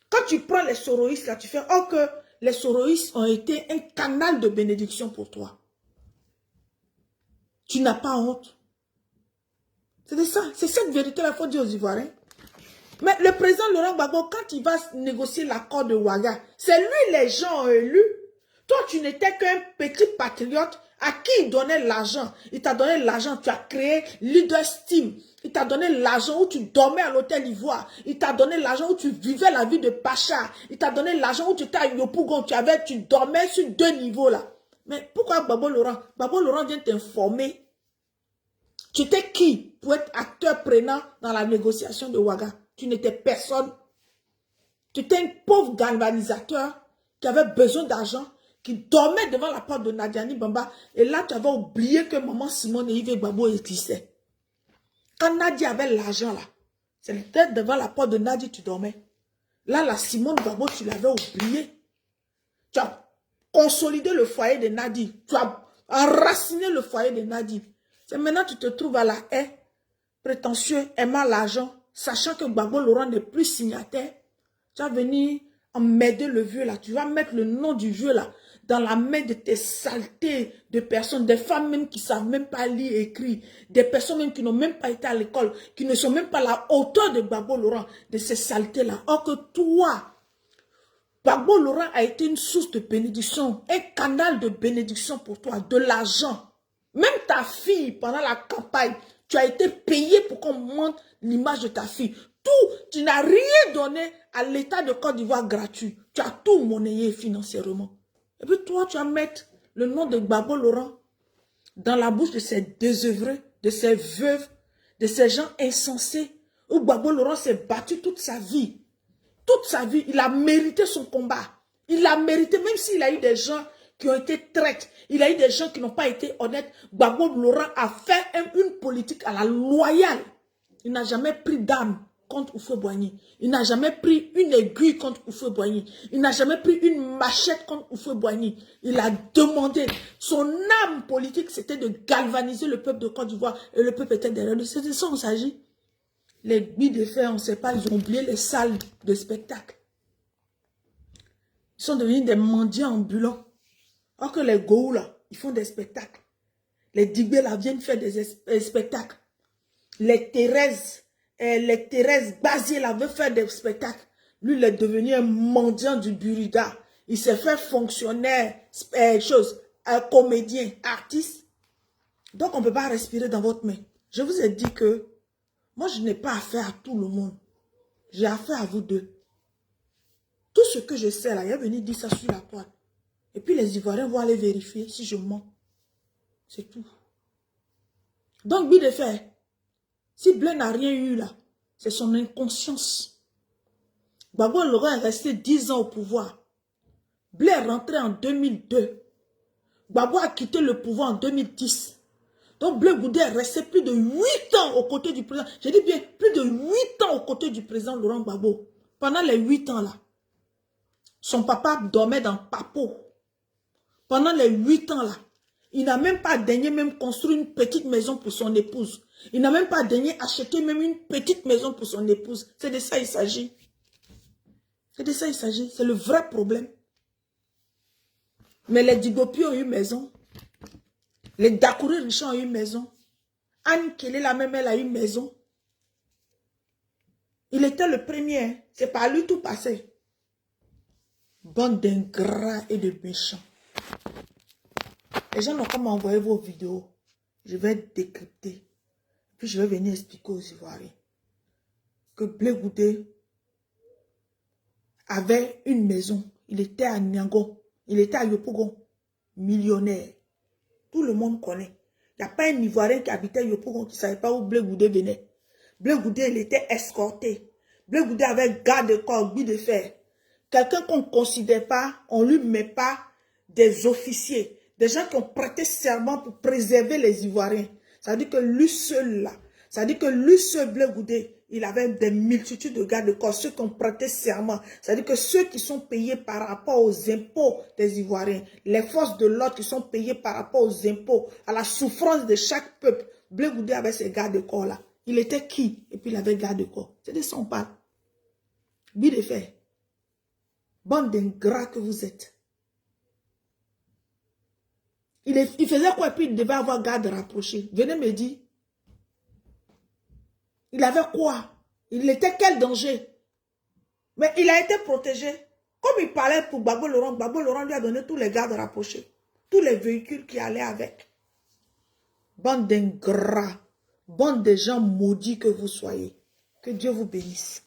Speaker 1: Quand tu prends les soroïstes là, tu fais oh que les soroïstes ont été un canal de bénédiction pour toi. Tu n'as pas honte. C'est ça. C'est cette vérité là, il faut dire aux Ivoiriens. Mais le président Laurent Gbagbo, quand il va négocier l'accord de Ouaga, c'est lui les gens ont élu. Toi, tu n'étais qu'un petit patriote à qui il donnait l'argent. Il t'a donné l'argent, tu as créé Leader Steam. Il t'a donné l'argent où tu dormais à l'hôtel Ivoire. Il t'a donné l'argent où tu vivais la vie de Pacha. Il t'a donné l'argent où tu étais à Yopougon. Tu dormais sur 2 niveaux là. Mais pourquoi Gbagbo Laurent vient t'informer. Tu étais qui pour être acteur prenant dans la négociation de Ouaga? Tu n'étais personne. Tu étais un pauvre galvanisateur qui avait besoin d'argent, qui dormait devant la porte de Nadiani Bamba. Et là, tu avais oublié que maman Simone et Yves Gbagbo existaient. Quand Nadia avait l'argent là, c'était devant la porte de Nadia tu dormais. Là, la Simone Gbagbo, tu l'avais oublié. Tu as consolidé le foyer de Nadia. Tu as enraciné le foyer de Nadia. C'est maintenant que tu te trouves à la haie, prétentieux, aimant l'argent, sachant que Gbagbo Laurent n'est plus signataire. Tu vas venir emmerder le vieux là. Tu vas mettre le nom du vieux là dans la main de tes saletés de personnes, des femmes même qui ne savent même pas lire et écrire, des personnes même qui n'ont même pas été à l'école, qui ne sont même pas à la hauteur de Gbagbo Laurent, de ces saletés là. Or que toi, Gbagbo Laurent a été une source de bénédiction, un canal de bénédiction pour toi, de l'argent. Même ta fille, pendant la campagne, tu as été payé pour qu'on monte l'image de ta fille. Tout, tu n'as rien donné à l'État de Côte d'Ivoire gratuit. Tu as tout monnayé financièrement. Et puis toi, tu vas mettre le nom de Gbagbo Laurent dans la bouche de ces désœuvrés, de ces veuves, de ces gens insensés, où Gbagbo Laurent s'est battu toute sa vie. Toute sa vie, il a mérité son combat. Il a mérité, même s'il a eu des gens qui ont été traîtres, il a eu des gens qui n'ont pas été honnêtes. Gbagbo Laurent a fait une politique à la loyale. Il n'a jamais pris d'arme contre Houphouët-Boigny. Il n'a jamais pris une aiguille contre Houphouët-Boigny. Il n'a jamais pris une machette contre Houphouët-Boigny. Il a demandé. Son âme politique, c'était de galvaniser le peuple de Côte d'Ivoire. Et le peuple était derrière lui. C'est de ça qu'on s'agit. Les billes de fer, on ne sait pas, ils ont oublié les salles de spectacle. Ils sont devenus des mendiants ambulants. Alors que les Goou, là, ils font des spectacles. Les Digbé, là, viennent faire des spectacles. Les Thérèse Bazier, là, veut faire des spectacles. Lui, il est devenu un mendiant du Burida. Il s'est fait fonctionnaire, comédien, artiste. Donc, on ne peut pas respirer dans votre main. Je vous ai dit que moi, je n'ai pas affaire à tout le monde. J'ai affaire à vous deux. Tout ce que je sais, là, il est venu dire ça sur la toile. Et puis les Ivoiriens vont aller vérifier si je mens. C'est tout. Donc, Bi de fer, si Bleu n'a rien eu là, C'est son inconscience. Gbagbo Laurent est resté 10 ans au pouvoir. Blair est rentré en 2002. Gbagbo a quitté le pouvoir en 2010. Donc Blé Goudé est resté plus de 8 ans aux côtés du président. J'ai dit bien, plus de 8 ans aux côtés du président Laurent Gbagbo. Pendant les 8 ans là, son papa dormait dans Papo. Pendant les 8 ans là, il n'a même pas daigné même construire une petite maison pour son épouse. Il n'a même pas daigné acheter même une petite maison pour son épouse. C'est de ça il s'agit. C'est de ça il s'agit. C'est le vrai problème. Mais les Digopi ont eu maison. Les Dakouri Richard ont eu maison. Anne Kelly, la même, elle a eu maison. Il était le premier. Hein. C'est par lui tout passé. Bande d'ingrats et de méchants. Les gens n'ont qu'à m'envoyer vos vidéos. Je vais décrypter. Puis je vais venir expliquer aux Ivoiriens que Blé Goudé avait une maison. Il était à Niango. Il était à Yopougon. Millionnaire. Tout le monde connaît. Il n'y a pas un Ivoirien qui habitait Yopougon qui ne savait pas où Blé Goudé venait. Blé Goudé, il était escorté. Blé Goudé avait garde-corps, but de fer. Quelqu'un qu'on ne considère pas, on ne lui met pas des officiers. Des gens qui ont prêté serment pour préserver les Ivoiriens. Ça veut dire que lui seul là, ça veut dire que lui seul Blé Goudé, il avait des multitudes de garde-corps, ceux qui ont prêté serment. Ça veut dire que ceux qui sont payés par rapport aux impôts des Ivoiriens, les forces de l'ordre qui sont payées par rapport aux impôts, à la souffrance de chaque peuple. Blé Goudé avait ces garde-corps là. Il était qui? Et puis il avait garde-corps. C'est de ça on parle. But de fer. Bande d'ingrats que vous êtes. Il faisait quoi et puis il devait avoir garde rapproché. Venez me dire. Il avait quoi? Il était quel danger? Mais il a été protégé. Comme il parlait pour Gbagbo Laurent lui a donné tous les gardes rapprochés. Tous les véhicules qui allaient avec. Bande d'ingrats. Bande de gens maudits que vous soyez. Que Dieu vous bénisse.